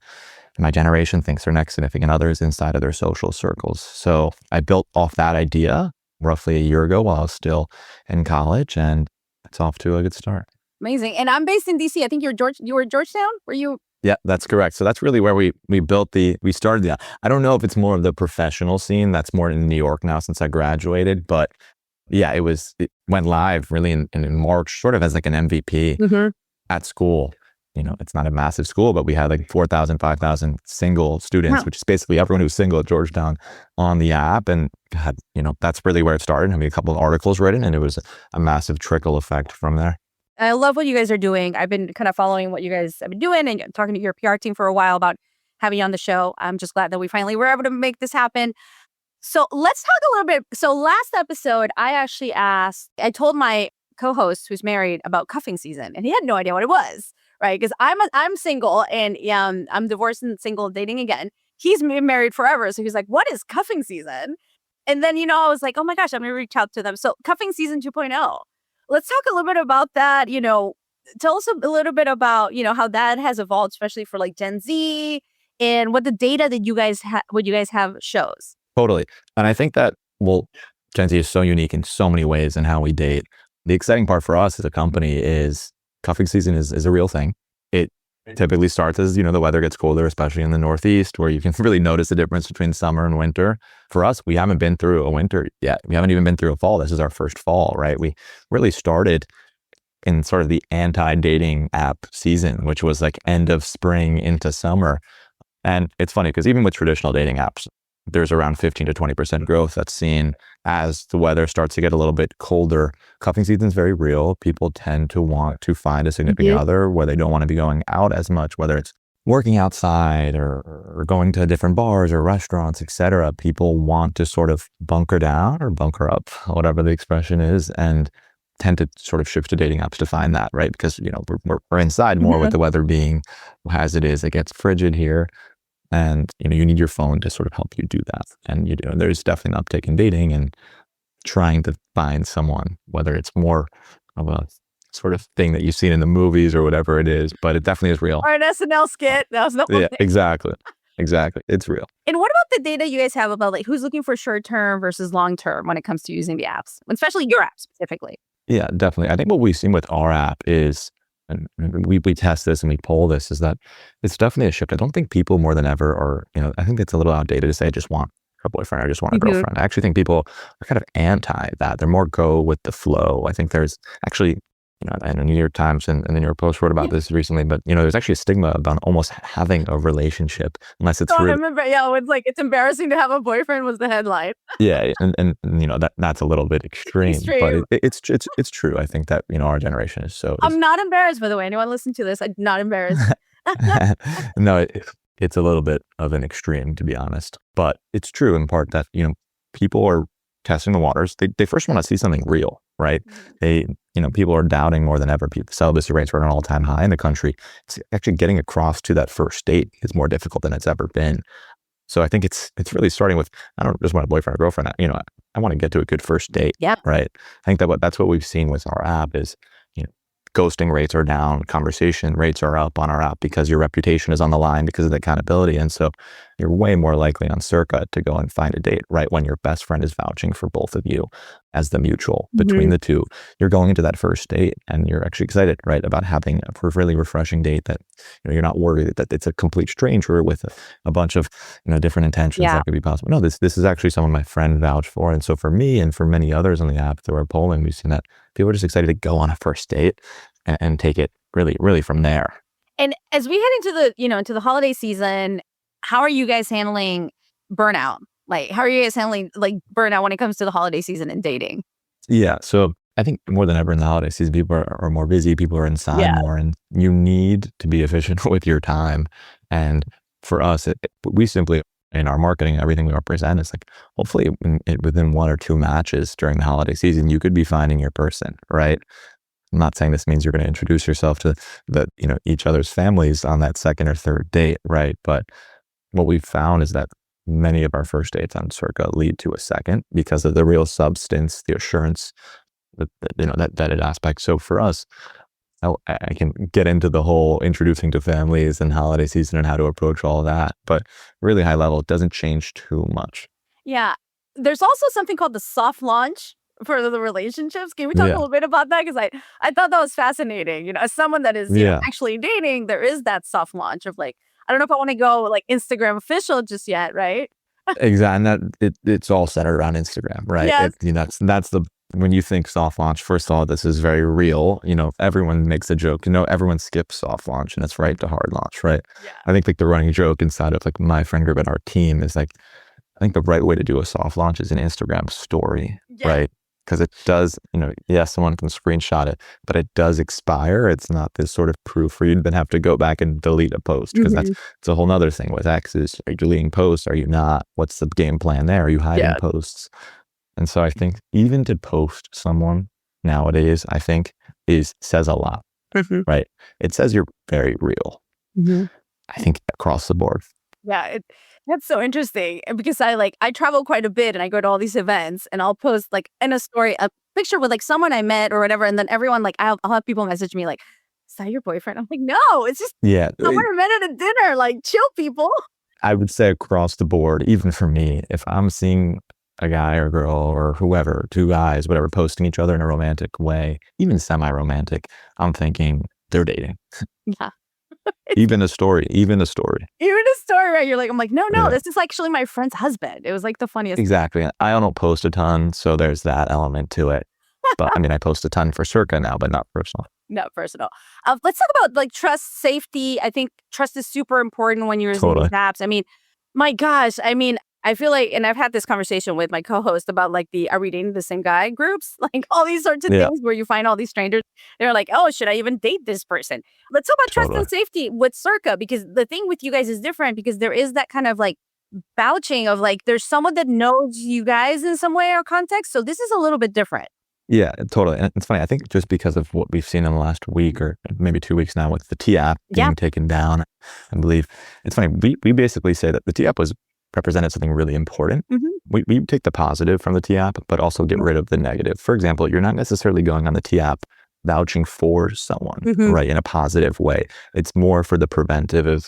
in my generation thinks their next significant other is inside of their social circles. So I built off that idea roughly a year ago while I was still in college, and it's off to a good start. Amazing. And I'm based in DC. I think you were Georgetown? Were you? Yeah, that's correct. So that's really where we started the, I don't know if it's more of the professional scene. That's more in New York now since I graduated. But yeah, it went live really in March, sort of as like an MVP at school. It's not a massive school, but we had like 4,000, 5,000 single students, which is basically everyone who's single at Georgetown on the app. And that's really where it started. I mean, a couple of articles written, and it was a massive trickle effect from there. I love what you guys are doing. I've been kind of following what you guys have been doing and talking to your PR team for a while about having you on the show. I'm just glad that we finally were able to make this happen. So let's talk a little bit. So last episode, I told my co-host who's married about cuffing season, and he had no idea what it was, right? Because I'm single and I'm divorced and single, dating again. He's been married forever. So he's like, what is cuffing season? And then, I was like, oh my gosh, I'm going to reach out to them. So cuffing season 2.0. Let's talk a little bit about that. Tell us a little bit about, how that has evolved, especially for like Gen Z and what the data that you guys have shows. Totally. And I think that, Gen Z is so unique in so many ways in how we date. The exciting part for us as a company is cuffing season is a real thing. It typically starts as, the weather gets colder, especially in the Northeast, where you can really notice the difference between summer and winter. For us, we haven't been through a winter yet. We haven't even been through a fall. This is our first fall, right? We really started in sort of the anti-dating app season, which was like end of spring into summer. And it's funny because even with traditional dating apps, there's around 15 to 20% growth that's seen as the weather starts to get a little bit colder. Cuffing season is very real. People tend to want to find a significant other where they don't want to be going out as much, whether it's working outside or going to different bars or restaurants, etc. People want to sort of bunker down or bunker up, whatever the expression is, and tend to sort of shift to dating apps to find that, right? Because, we're inside more with the weather being as it is. It gets frigid here. And, you need your phone to sort of help you do that. And there's definitely an uptick in dating and trying to find someone, whether it's more of a sort of thing that you've seen in the movies or whatever it is, but it definitely is real. Or an SNL skit. That was the Yeah, exactly. It's real. And what about the data you guys have about like who's looking for short term versus long term when it comes to using the apps, especially your app specifically? Yeah, definitely. I think what we've seen with our app is, and we test this and we poll this, is that it's definitely a shift. I don't think people more than ever are, I think it's a little outdated to say I just want a boyfriend or I just want a girlfriend. I actually think people are kind of anti that. They're more go with the flow. I think there's actually I know New York Times and the New York Post wrote about this recently, but there's actually a stigma about almost having a relationship unless it's So I really, remember, it's embarrassing to have a boyfriend was the headline. yeah, and that's a little bit extreme, but Extreme. it's true. I think that our generation is I'm not embarrassed, by the way. Anyone listen to this? I'm not embarrassed. no, it's a little bit of an extreme, to be honest, but it's true in part that people are testing the waters. They first want to see something real, right? People are doubting more than ever. Celibacy rates are at an all-time high in the country. It's actually getting across to that first date is more difficult than it's ever been. So I think it's really starting with, I don't just want a boyfriend or girlfriend. I want to get to a good first date. Yeah. Right. I think that's what we've seen with our app is, ghosting rates are down, conversation rates are up on our app because your reputation is on the line because of the accountability. And so you're way more likely on Circa to go and find a date right when your best friend is vouching for both of you as the mutual between the two. You're going into that first date and you're actually excited, right, about having a really refreshing date that you're not worried that it's a complete stranger with a bunch of different intentions that could be possible. No, this is actually someone my friend vouched for. And so for me and for many others on the app through our polling, we've seen that people are just excited to go on a first date and take it really from there. And as we head into the holiday season, how are you guys handling burnout? Like, how are you guys handling burnout when it comes to the holiday season and dating? Yeah. So I think more than ever in the holiday season, people are more busy. People are inside more, and you need to be efficient with your time. And for us, we simply, in our marketing, everything we represent is hopefully within 1 or 2 matches during the holiday season, you could be finding your person, right? I'm not saying this means you're going to introduce yourself to each other's families on that second or third date, right? But what we've found is that many of our first dates on Circa lead to a second because of the real substance, the assurance, that aspect. So for us, I can get into the whole introducing to families and holiday season and how to approach all of that, but really high level, it doesn't change too much. Yeah. There's also something called the soft launch for the relationships. Can we talk a little bit about that? Because I thought that was fascinating. As someone that is actually dating, there is that soft launch of I don't know if I want to go Instagram official just yet, right? Exactly. And it's all centered around Instagram, right? Yes. That's when you think soft launch, first of all, this is very real. Everyone makes a joke, everyone skips soft launch and it's right to hard launch, right? Yeah. I think the running joke inside of my friend group and our team is I think the right way to do a soft launch is an Instagram story, right? Because it does, someone can screenshot it, but it does expire. It's not this sort of proof where you'd then have to go back and delete a post because it's a whole nother thing with X's. Are you deleting posts? Are you not? What's the game plan there? Are you hiding posts? And so I think even to post someone nowadays, I think says a lot, right? It says you're very real. I think across the board. Yeah, that's so interesting. And because I travel quite a bit and I go to all these events and I'll post in a story a picture with someone I met or whatever, and then everyone I'll have people message me is that your boyfriend? I'm like, no, it's just someone I met at a dinner. Chill, people. I would say across the board, even for me, if I'm seeing a guy or girl or whoever, 2 guys, whatever, posting each other in a romantic way, even semi-romantic, I'm thinking they're dating. Yeah. Even a story, right? I'm like, no, this is actually my friend's husband. It was the funniest. Exactly. I don't post a ton, so there's that element to it. But I post a ton for Circa now, but not personal. Not personal. Let's talk about trust, safety. I think trust is super important when you're using these apps. My gosh, I feel and I've had this conversation with my co-host about the Are We Dating the Same Guy groups? All these sorts of things where you find all these strangers. They're like, oh, should I even date this person? Let's talk about trust and safety with Circa, because the thing with you guys is different because there is that kind of vouching of there's someone that knows you guys in some way or context. So this is a little bit different. Yeah, totally. And it's funny. I think just because of what we've seen in the last week or maybe 2 weeks now with the T app being taken down, I believe it's funny. We basically say that the T app represented something really important. We take the positive from the T app, but also get rid of the negative. For example, you're not necessarily going on the T app vouching for someone, right, in a positive way. It's more for the preventative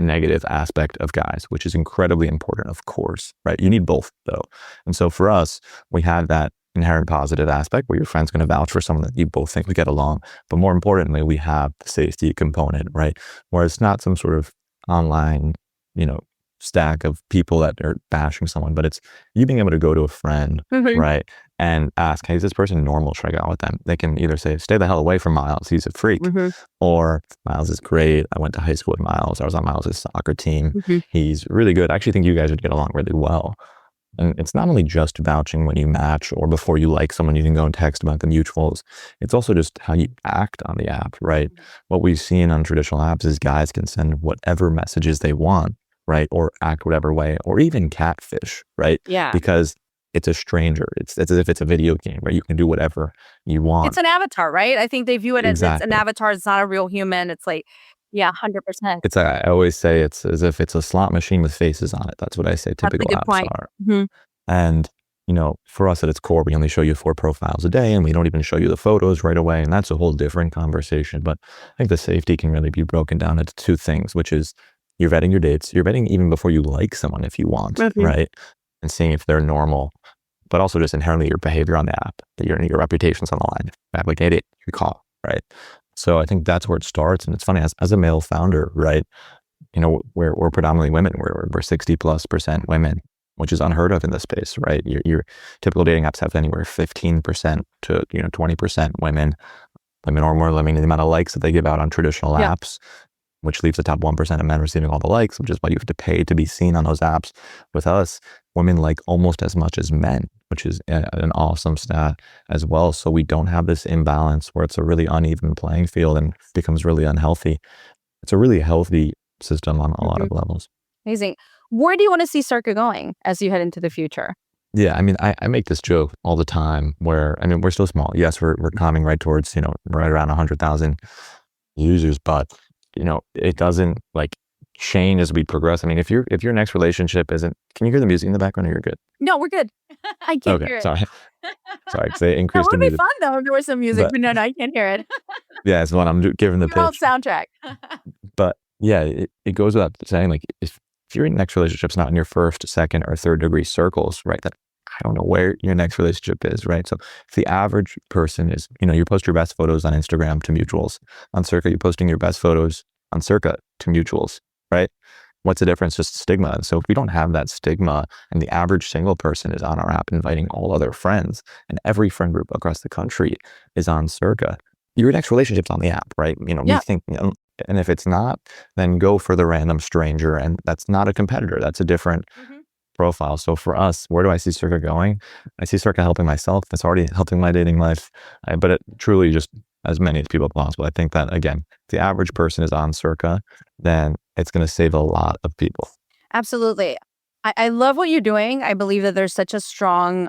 negative aspect of guys, which is incredibly important, of course, right? You need both, though. And so for us, we have that inherent positive aspect where your friend's going to vouch for someone that you both think we get along. But more importantly, we have the safety component, right? Where it's not some sort of online, stack of people that are bashing someone, but it's you being able to go to a friend, right, and ask, hey, is this person normal? Should I go out with them? They can either say, stay the hell away from Myles, he's a freak, or Myles is great. I went to high school with Myles. I was on Myles' soccer team. He's really good. I actually think you guys would get along really well. And it's not only just vouching when you match or before you like someone, you can go and text about the mutuals. It's also just how you act on the app, right? What we've seen on traditional apps is guys can send whatever messages they want, right? Or act whatever way, or even catfish, right? Yeah. Because it's a stranger. It's as if it's a video game, right? You can do whatever you want. It's an avatar, right? I think they view it as it's an avatar. It's not a real human. It's like, yeah, 100%. I always say it's as if it's a slot machine with faces on it. That's what I say typical apps are. And, for us at its core, we only show you 4 profiles a day, and we don't even show you the photos right away. And that's a whole different conversation. But I think the safety can really be broken down into 2 things, which is you're vetting your dates. You're vetting even before you like someone if you want, right? And seeing if they're normal, but also just inherently your behavior on the app, that your reputation's on the line. App like idiot, you call, right? So I think that's where it starts. And it's funny, as a male founder, right? We're predominantly women. We're 60+% women, which is unheard of in this space, right? Your typical dating apps have anywhere 15% to 20% women. Women are more limiting the amount of likes that they give out on traditional apps, which leaves the top 1% of men receiving all the likes, which is why you have to pay to be seen on those apps. With us, women like almost as much as men, which is an awesome stat as well. So we don't have this imbalance where it's a really uneven playing field and becomes really unhealthy. It's a really healthy system on a lot of levels. Amazing. Where do you want to see Circa going as you head into the future? Yeah, I make this joke all the time where, we're still small. Yes, we're climbing right towards, right around 100,000 users, but it doesn't change as we progress. If your next relationship isn't, can you hear the music in the background or you're good? No, we're good. I can't hear it. Sorry, because they increased the music. It would be music. fun though if there was some music, but no, I can't hear it. Yeah, it's the one I'm giving the pitch. Soundtrack. But yeah, it goes without saying, if your next relationship's not in your first, second, or third degree circles, right, then I don't know where your next relationship is, right? So if the average person is, you post your best photos on Instagram to mutuals. On Cerca, you're posting your best photos on Cerca to mutuals, right? What's the difference? Just stigma. And so if we don't have that stigma and the average single person is on our app inviting all other friends and every friend group across the country is on Cerca, your next relationship's on the app, right? We think, and if it's not, then go for the random stranger. And that's not a competitor. That's a different profile. So for us, where do I see Cerca going? I see Cerca helping myself. It's already helping my dating life, but it truly just as many people as possible. I think that, again, if the average person is on Cerca, then it's going to save a lot of people. Absolutely. I love what you're doing. I believe that there's such a strong,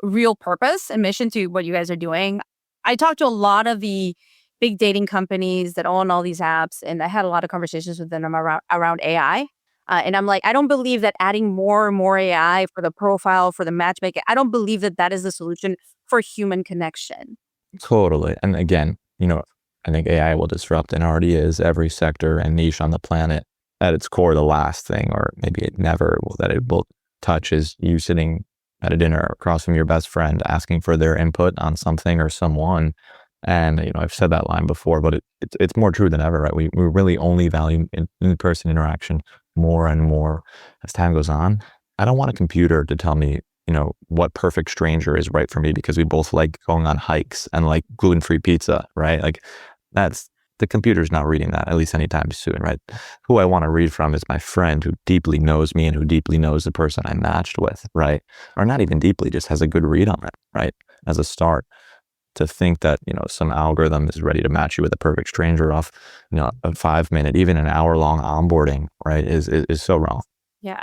real purpose and mission to what you guys are doing. I talked to a lot of the big dating companies that own all these apps, and I had a lot of conversations with them around AI. And I'm like, I don't believe that adding more and more AI for the profile, for the matchmaking, I don't believe that that is the solution for human connection. Totally. And again, I think AI will disrupt, and already is, every sector and niche on the planet. At its core, the last thing, or maybe it never will, that it will touch is you sitting at a dinner across from your best friend asking for their input on something or someone. And, I've said that line before, but it's more true than ever, right? We really only value in-person interaction more and more as time goes on. I don't want a computer to tell me, what perfect stranger is right for me because we both like going on hikes and like gluten-free pizza, right? That's, the computer's not reading that, at least anytime soon, right? Who I want to read from is my friend who deeply knows me and who deeply knows the person I matched with, right? Or not even deeply, just has a good read on it, right? As a start. To think that, some algorithm is ready to match you with a perfect stranger off, a 5-minute, even an hour-long onboarding, right, is so wrong. Yeah.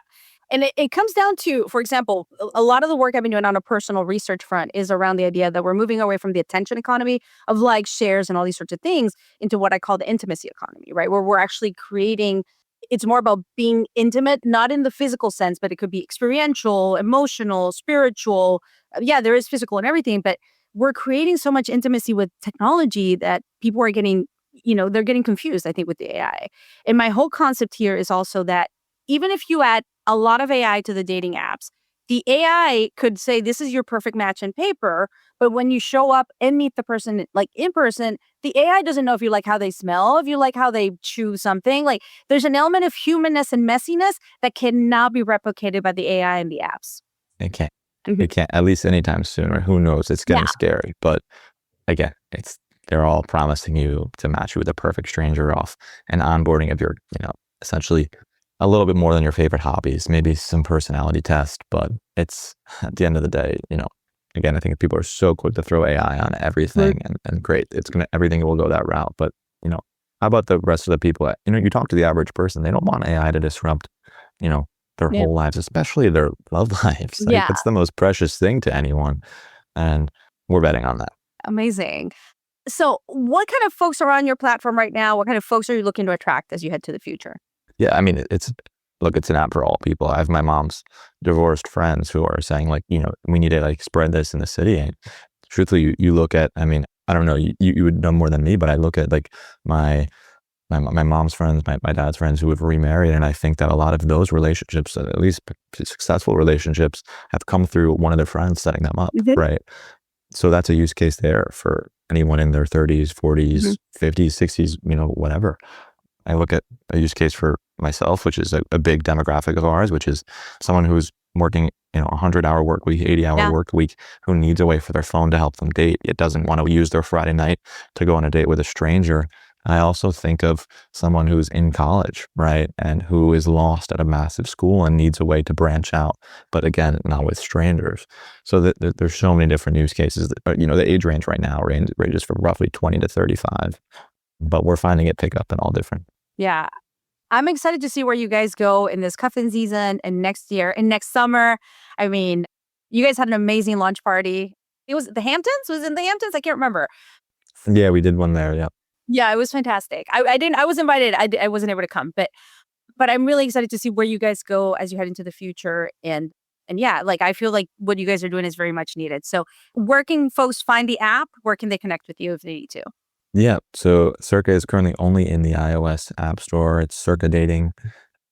And it comes down to, for example, a lot of the work I've been doing on a personal research front is around the idea that we're moving away from the attention economy of likes, shares, and all these sorts of things into what I call the intimacy economy, right? Where we're actually creating, it's more about being intimate, not in the physical sense, but it could be experiential, emotional, spiritual. Yeah, there is physical and everything, but we're creating so much intimacy with technology that people are getting, they're getting confused, I think, with the AI. And my whole concept here is also that even if you add a lot of AI to the dating apps, the AI could say, this is your perfect match in paper. But when you show up and meet the person in person, the AI doesn't know if you like how they smell, if you like how they chew something. There's an element of humanness and messiness that cannot be replicated by the AI and the apps. Okay. It can't, at least anytime soon, or who knows, it's getting scary. But again, they're all promising you to match you with a perfect stranger off an onboarding of your, essentially a little bit more than your favorite hobbies, maybe some personality test, but it's at the end of the day, again, I think people are so quick to throw AI on everything and great, everything will go that route. But, how about the rest of the people? You talk to the average person, they don't want AI to disrupt, their whole lives, especially their love lives. Like, it's the most precious thing to anyone. And we're betting on that. Amazing. So what kind of folks are on your platform right now? What kind of folks are you looking to attract as you head to the future? Yeah, I mean, it's an app for all people. I have my mom's divorced friends who are saying, like, we need to like spread this in the city. And truthfully, you look at, I mean, I don't know, you would know more than me, but I look at like my mom's friends, my dad's friends who have remarried, and I think that a lot of those relationships, at least successful relationships, have come through one of their friends setting them up, right? So that's a use case there for anyone in their 30s, 40s, 50s, 60s, whatever. I look at a use case for myself, which is a big demographic of ours, which is someone who's working, 100-hour work week, 80-hour work week, who needs a way for their phone to help them date. It doesn't want to use their Friday night to go on a date with a stranger. I also think of someone who's in college, right? And who is lost at a massive school and needs a way to branch out, but again, not with strangers. So there's so many different use cases. The age range right now ranges from roughly 20 to 35, but we're finding it pick up in all different. Yeah. I'm excited to see where you guys go in this cuffing season and next year and next summer. I mean, you guys had an amazing launch party. It was the Hamptons? Was it in the Hamptons? I can't remember. Yeah, we did one there. Yeah. Yeah, it was fantastic. I was invited. I wasn't able to come, but I'm really excited to see where you guys go as you head into the future. And yeah, like I feel like what you guys are doing is very much needed. So where can folks find the app? Where can they connect with you if they need to? Yeah. So Circa is currently only in the iOS App Store. It's Circa Dating.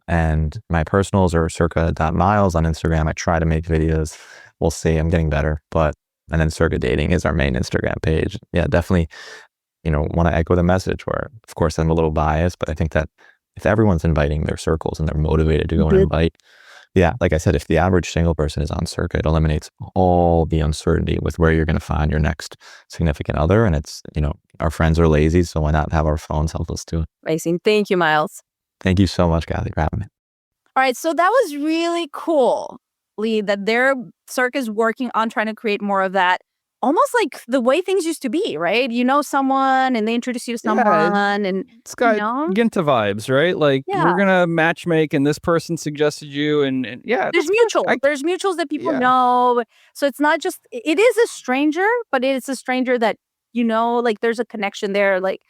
And my personals are circa.myles on Instagram. I try to make videos. We'll see. I'm getting better. And then Circa Dating is our main Instagram page. Yeah, definitely. Want to echo the message where, of course, I'm a little biased, but I think that if everyone's inviting their circles and they're motivated to go and invite, like I said, if the average single person is on Circa, it eliminates all the uncertainty with where you're going to find your next significant other. And it's, our friends are lazy, so why not have our phones help us do it? Amazing. Thank you, Myles. Thank you so much, Cathy, for having me. All right. So that was really cool, Lee, that Circa is working on trying to create more of that. Almost like the way things used to be, right? Someone and they introduce you to someone and it's got Ginta vibes, right? Like we're gonna matchmake and this person suggested you and there's mutuals. There's mutuals that people know. So it's not just it is a stranger, but it's a stranger that like there's a connection there. Like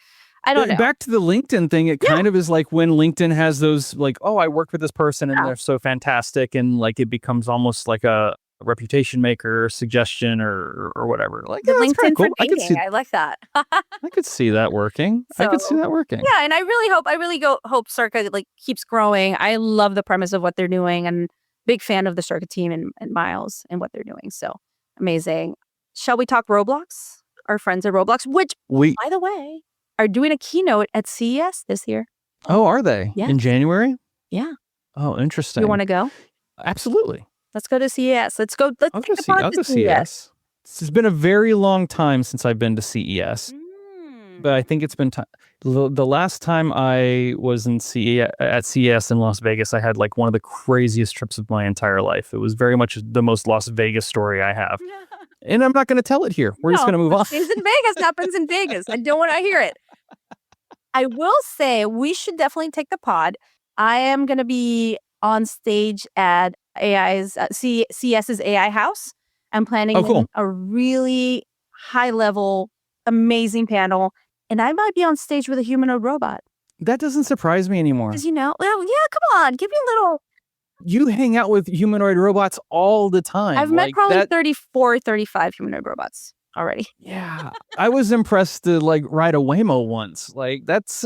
I don't know. Back to the LinkedIn thing, it kind of is like when LinkedIn has those like, oh, I work with this person and they're so fantastic, and like it becomes almost like a reputation maker, suggestion, or whatever. Like the LinkedIn cool. for dating. I like that. I could see that working. Yeah, and I really hope Circa like keeps growing. I love the premise of what they're doing, and big fan of the Circa team and Myles and what they're doing. So amazing. Shall we talk Roblox? Our friends at Roblox, which by the way, are doing a keynote at CES this year. Oh, are they? Yeah. In January? Yeah. Oh, interesting. You want to go? Absolutely. Let's go to CES. Let's go. I'll go CES. It's been a very long time since I've been to CES, but I think it's been time. The last time I was at CES in Las Vegas, I had like one of the craziest trips of my entire life. It was very much the most Las Vegas story I have. And I'm not going to tell it here. We're just going to move on. Things in Vegas happens in Vegas. I don't want to hear it. I will say we should definitely take the pod. I am going to be on stage at CES's AI House. I'm planning a really high-level, amazing panel, and I might be on stage with a humanoid robot. That doesn't surprise me anymore. Because well, yeah, come on, give me a little. You hang out with humanoid robots all the time. I've met probably 34, 35 humanoid robots already. Yeah, I was impressed to like ride a Waymo once. Like that's.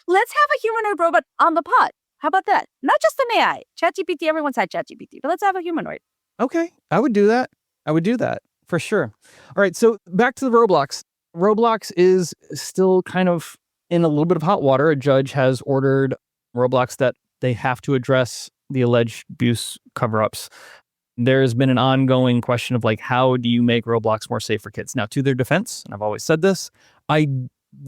Let's have a humanoid robot on the pod. How about that? Not just an AI. ChatGPT, everyone's had ChatGPT, but let's have a humanoid. Okay, I would do that. For sure. All right, so back to the Roblox. Roblox is still kind of in a little bit of hot water. A judge has ordered Roblox that they have to address the alleged abuse cover-ups. There's been an ongoing question of like, how do you make Roblox more safe for kids? Now, to their defense, and I've always said this, I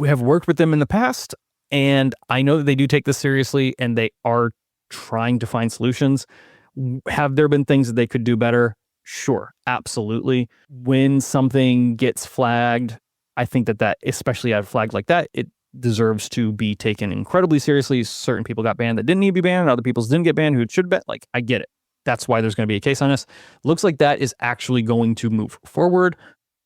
have worked with them in the past, and I know that they do take this seriously, and they are trying to find solutions. Have there been things that they could do better? Sure, absolutely. When something gets flagged, I think that especially at a flag like that, it deserves to be taken incredibly seriously. Certain people got banned that didn't need to be banned, and other people didn't get banned who should be. Like, I get it. That's why there's going to be a case on this. Looks like that is actually going to move forward,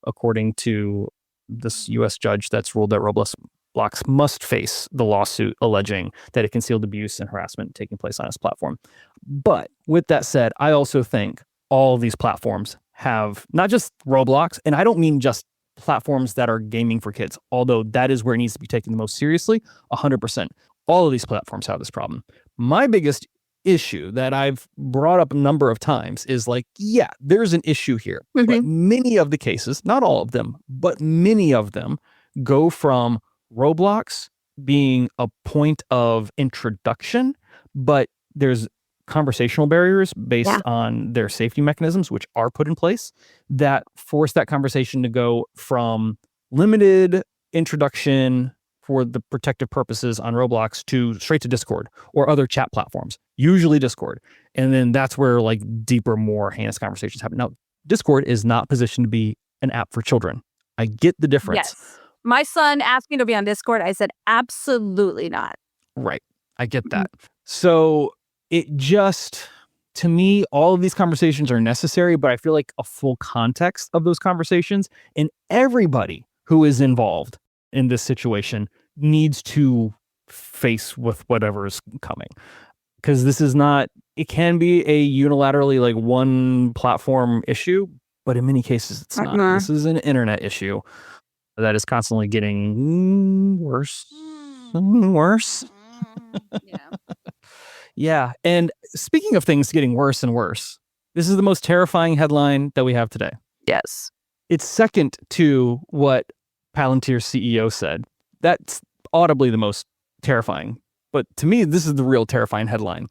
according to this U.S. judge that's ruled that Roblox must face the lawsuit alleging that it concealed abuse and harassment taking place on its platform. But with that said, I also think all of these platforms have, not just Roblox, and I don't mean just platforms that are gaming for kids, although that is where it needs to be taken the most seriously, 100%. All of these platforms have this problem. My biggest issue that I've brought up a number of times is like, yeah, there's an issue here. But many of the cases, not all of them, but many of them go from Roblox being a point of introduction, but there's conversational barriers based on their safety mechanisms, which are put in place, that force that conversation to go from limited introduction for the protective purposes on Roblox to straight to Discord or other chat platforms, usually Discord. And then that's where like deeper, more heinous conversations happen. Now, Discord is not positioned to be an app for children. I get the difference. Yes. My son asked me to be on Discord. I said, absolutely not. Right. I get that. So it just, to me, all of these conversations are necessary, but I feel like a full context of those conversations and everybody who is involved in this situation needs to face with whatever is coming. Because this is not, it can be a unilaterally like one platform issue, but in many cases it's not. This is an internet issue that is constantly getting worse and worse. Yeah. And speaking of things getting worse and worse, this is the most terrifying headline that we have today. Yes. It's second to what Palantir's CEO said. That's audibly the most terrifying. But to me, this is the real terrifying headline.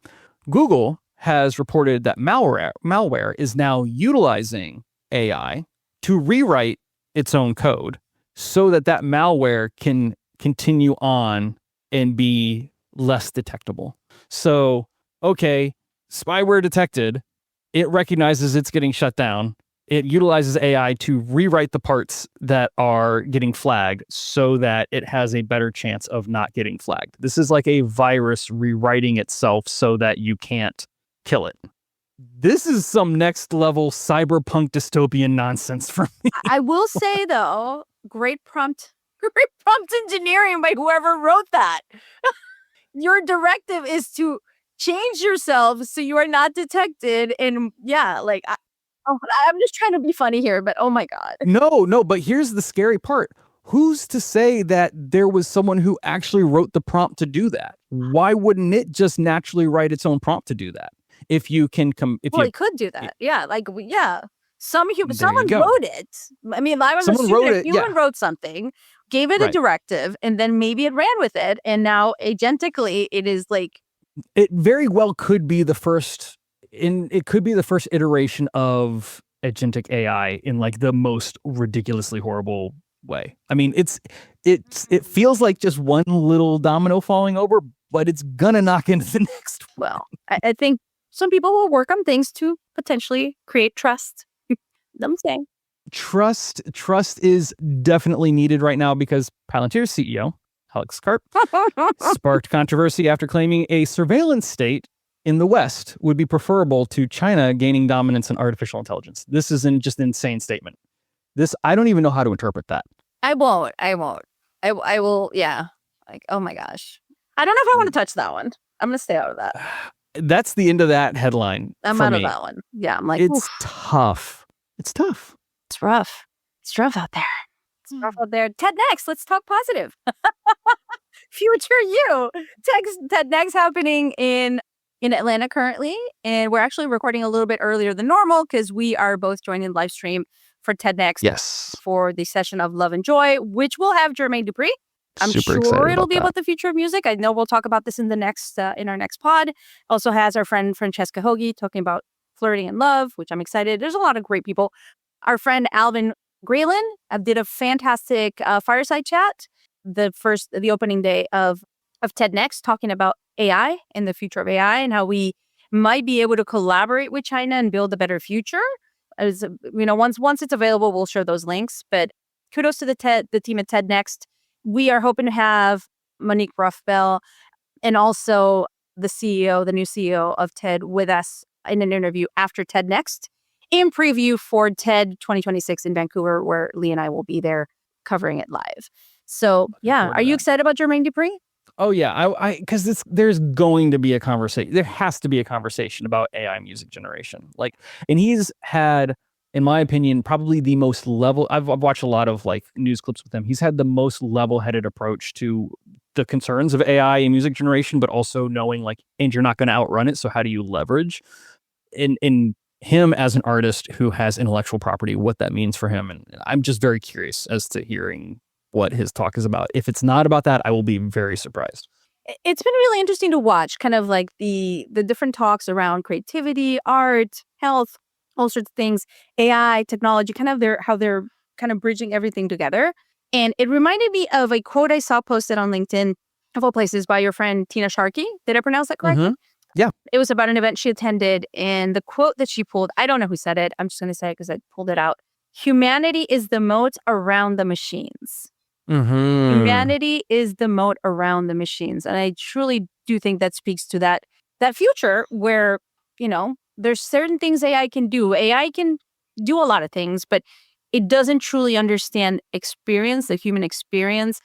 Google has reported that malware is now utilizing AI to rewrite its own code so that malware can continue on and be less detectable. So, okay, spyware detected, it recognizes it's getting shut down. It utilizes AI to rewrite the parts that are getting flagged so that it has a better chance of not getting flagged. This is like a virus rewriting itself so that you can't kill it. This is some next level cyberpunk dystopian nonsense for me. I will say though, great prompt engineering by whoever wrote that. Your directive is to change yourself so you are not detected. And yeah, like, I'm just trying to be funny here, but oh my God. No, but here's the scary part. Who's to say that there was someone who actually wrote the prompt to do that? Why wouldn't it just naturally write its own prompt to do that? If you can it could do that. Yeah, like someone wrote it. I mean, I was assuming a human wrote something, gave it a directive, and then maybe it ran with it, and now agentically it is like. It very well could be the first. It could be the first iteration of agentic AI in like the most ridiculously horrible way. I mean, it feels like just one little domino falling over, but it's gonna knock into the next one. Well, I think some people will work on things to potentially create trust. I'm saying trust is definitely needed right now because Palantir's CEO Alex Karp sparked controversy after claiming a surveillance state in the West would be preferable to China gaining dominance in artificial intelligence. This is just an insane statement. I don't even know how to interpret that. I won't. I will. Yeah. Like, oh my gosh. I don't know if I want to touch that one. I'm going to stay out of that. That's the end of that headline. I'm out of that one. Yeah. I'm like, it's tough. It's tough. It's rough. It's rough out there. It's rough out there. TEDx, let's talk positive. Future you. TEDx happening in Atlanta currently, and we're actually recording a little bit earlier than normal because we are both joining live stream for TEDx. Yes. For the session of Love and Joy, which will have Jermaine Dupri. I'm sure it'll be about the future of music. I know we'll talk about this in the next in our next pod. Also has our friend Francesca Hoagie talking about Flirting in Love, which I'm excited. There's a lot of great people. Our friend Alvin Graylin did a fantastic fireside chat the opening day of TED Next, talking about AI and the future of AI and how we might be able to collaborate with China and build a better future. As once it's available, we'll share those links. But kudos to the team at TED Next. We are hoping to have Monique Ruffbell and also the new CEO of TED with us in an interview after TED Next in preview for TED 2026 in Vancouver, where Lee and I will be there covering it live. So yeah, are you excited about Jermaine Dupri? Oh yeah, because there's going to be a conversation. There has to be a conversation about AI music generation. And he's had, in my opinion, probably the most level. I've watched a lot of news clips with him. He's had the most level-headed approach to the concerns of AI and music generation, but also knowing and you're not going to outrun it. So how do you leverage in him as an artist who has intellectual property, what that means for him? And I'm just very curious as to hearing what his talk is about. If it's not about that, I will be very surprised. It's been really interesting to watch kind of the different talks around creativity, art, health, all sorts of things, AI, technology, how they're kind of bridging everything together. And it reminded me of a quote I saw posted on LinkedIn, of all places, by your friend Tina Sharkey. Did I pronounce that correctly? Mm-hmm. Yeah. It was about an event she attended, and the quote that she pulled, I don't know who said it. I'm just going to say it because I pulled it out. Humanity is the moat around the machines. Mm-hmm. Humanity is the moat around the machines. And I truly do think that speaks to that future where, there's certain things AI can do. AI can do a lot of things, but it doesn't truly understand experience, the human experience,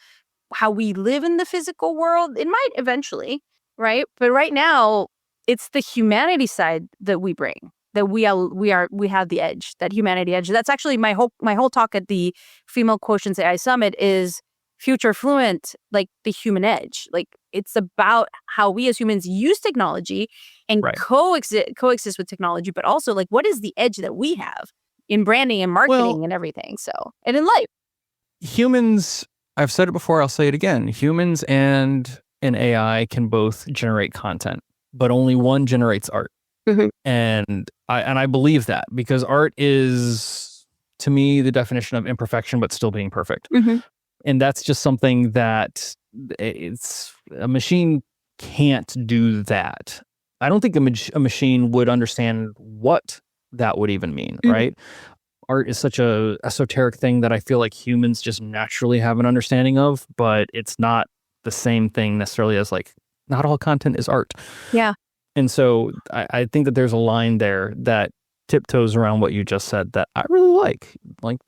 how we live in the physical world. It might eventually, right? But right now, it's the humanity side that we bring, that we have the edge, that humanity edge. That's actually my whole talk at the Female Quotients AI Summit is future fluent, the human edge. It's about how we as humans use technology and coexist with technology, but also what is the edge that we have in branding and marketing and everything. So, and in life. Humans, I've said it before, I'll say it again. Humans and an AI can both generate content, but only one generates art. Mm-hmm. And I believe that because art is, to me, the definition of imperfection, but still being perfect. Mm-hmm. And that's just something that a machine can't do that. I don't think a machine would understand what that would even mean, right? Art is such a esoteric thing that I feel like humans just naturally have an understanding of, but it's not the same thing necessarily as not all content is art. Yeah. And so I think that there's a line there that tiptoes around what you just said that I really like.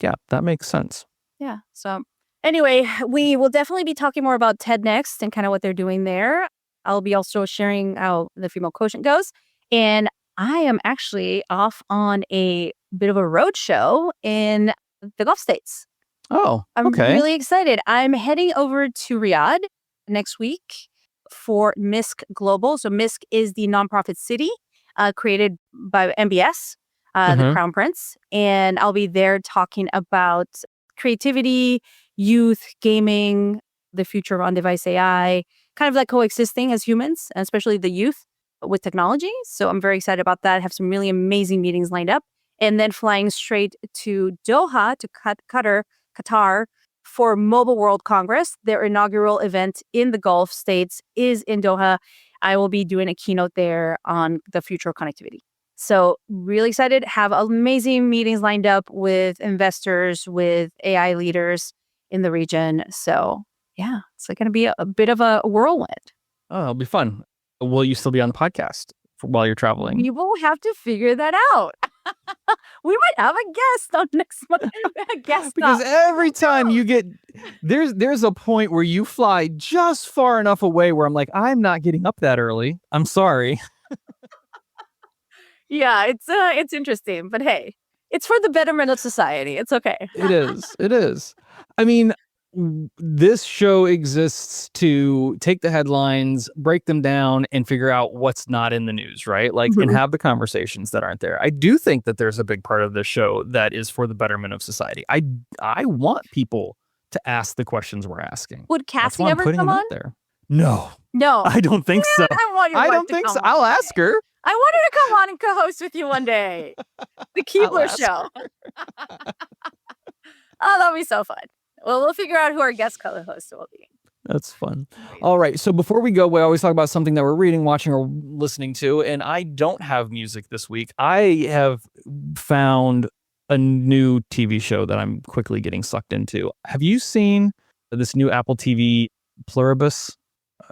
Yeah, that makes sense. Yeah. So anyway, we will definitely be talking more about TED Next and kind of what they're doing there. I'll be also sharing how the Female Quotient goes. And I am actually off on a bit of a roadshow in the Gulf States. Oh, okay. I'm really excited. I'm heading over to Riyadh next week for MISC Global. So MISC is the nonprofit city created by MBS, the Crown Prince. And I'll be there talking about creativity, youth, gaming, the future of on-device AI, kind of coexisting as humans, and especially the youth with technology. So I'm very excited about that. I have some really amazing meetings lined up. And then flying straight to Doha, to Qatar, for Mobile World Congress. Their inaugural event in the Gulf States is in Doha. I will be doing a keynote there on the future of connectivity. So really excited. Have amazing meetings lined up with investors, with AI leaders in the region. So yeah, it's going to be a bit of a whirlwind. Oh, it'll be fun. Will you still be on the podcast while you're traveling? We will have to figure that out. We might have a guest on next month. Because every time you get there's a point where you fly just far enough away where I'm like, I'm not getting up that early. I'm sorry. Yeah, it's interesting, but hey, it's for the betterment of society. It's okay. It is. I mean, this show exists to take the headlines, break them down, and figure out what's not in the news, right? And have the conversations that aren't there. I do think that there's a big part of the show that is for the betterment of society. I want people to ask the questions we're asking. Would Cathy ever come on? There. No, I don't think so. I want your I wife don't to think come so. on. I'll ask her. I wanted to come on and co-host with you one day. The Keebler Show. Oh, that'll be so fun. Well, we'll figure out who our guest co-host will be. That's fun. All right. So before we go, we always talk about something that we're reading, watching, or listening to. And I don't have music this week. I have found a new TV show that I'm quickly getting sucked into. Have you seen this new Apple TV Pluribus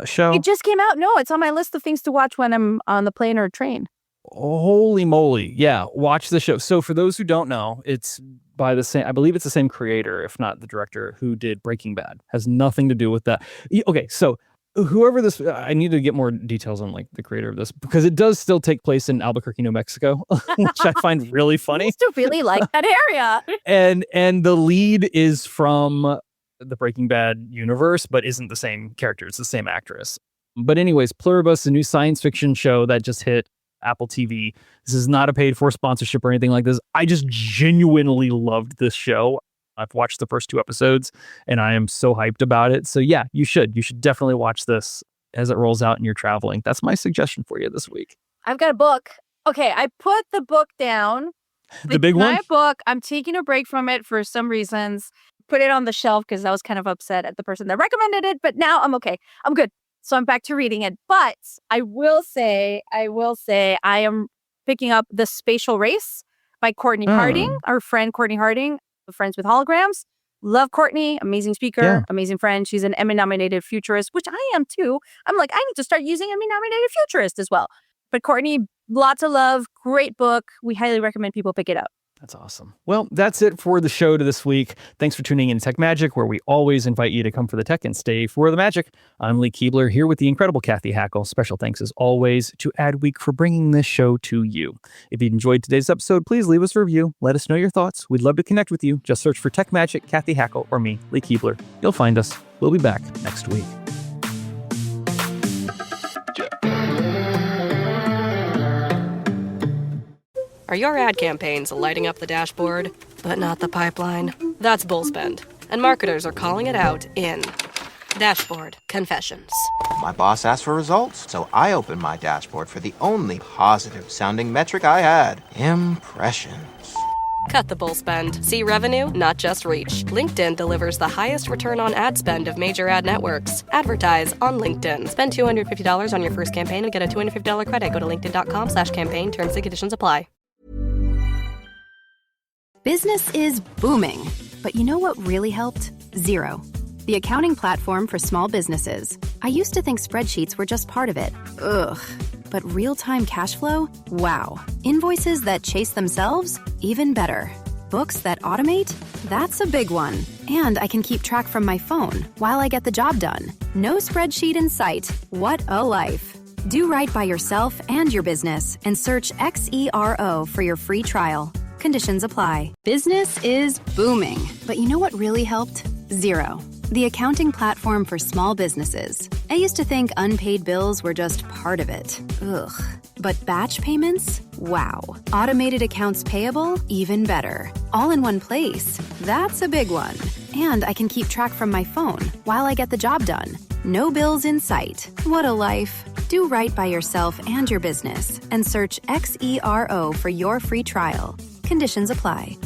show? It just came out. No, it's on my list of things to watch when I'm on the plane or train. Holy moly. Yeah. Watch the show. So for those who don't know, it's by the same, I believe it's the same creator, if not the director, who did Breaking Bad. Has nothing to do with that. Okay. So whoever this, I need to get more details on like the creator of this, because it does still take place in Albuquerque, New Mexico, which I find really funny. I used to really like that area. And the lead is from the Breaking Bad universe, but isn't the same character. It's the same actress. But anyways, Pluribus, a new science fiction show that just hit Apple TV. This is not a paid for sponsorship or anything like this. I just genuinely loved this show. I've watched the first 2 episodes and I am so hyped about it. So yeah, you should definitely watch this as it rolls out and you're traveling. That's my suggestion for you this week. I've got a book. Okay, I put the book down. The big one? My book. I'm taking a break from it for some reasons. Put it on the shelf because I was kind of upset at the person that recommended it, but now I'm okay. I'm good. So I'm back to reading it. But I will say I am picking up The Spatial Race by Courtney Harding, our friend Courtney Harding, Friends with Holograms. Love Courtney, amazing speaker, amazing friend. She's an Emmy-nominated futurist, which I am too. I'm like, I need to start using Emmy-nominated futurist as well. But Courtney, lots of love, great book. We highly recommend people pick it up. That's awesome. Well, that's it for the show to this week. Thanks for tuning in to Tech Magic, where we always invite you to come for the tech and stay for the magic. I'm Lee Keebler here with the incredible Cathy Hackle. Special thanks as always to Adweek for bringing this show to you. If you enjoyed today's episode, please leave us a review. Let us know your thoughts. We'd love to connect with you. Just search for Tech Magic, Cathy Hackle, or me, Lee Keebler. You'll find us. We'll be back next week. Are your ad campaigns lighting up the dashboard, but not the pipeline? That's bullspend, and marketers are calling it out in Dashboard Confessions. My boss asked for results, so I opened my dashboard for the only positive-sounding metric I had: impressions. Cut the bullspend. See revenue, not just reach. LinkedIn delivers the highest return on ad spend of major ad networks. Advertise on LinkedIn. Spend $250 on your first campaign and get a $250 credit. Go to linkedin.com/campaign. Terms and conditions apply. Business is booming, but you know what really helped? Zero. The accounting platform for small businesses. I used to think spreadsheets were just part of it. Ugh. But real-time cash flow? Wow. Invoices that chase themselves? Even better. Books that automate? That's a big one. And I can keep track from my phone while I get the job done. No spreadsheet in sight. What a life. Do right by yourself and your business and search XERO for your free trial. Conditions apply. Business is booming, but you know what really helped? Zero. The accounting platform for small businesses. I used to think unpaid bills were just part of it. Ugh. But batch payments? Wow. Automated accounts payable? Even better. All in one place. That's a big one. And I can keep track from my phone while I get the job done. No bills in sight. What a life. Do right by yourself and your business and search XERO for your free trial. Conditions apply.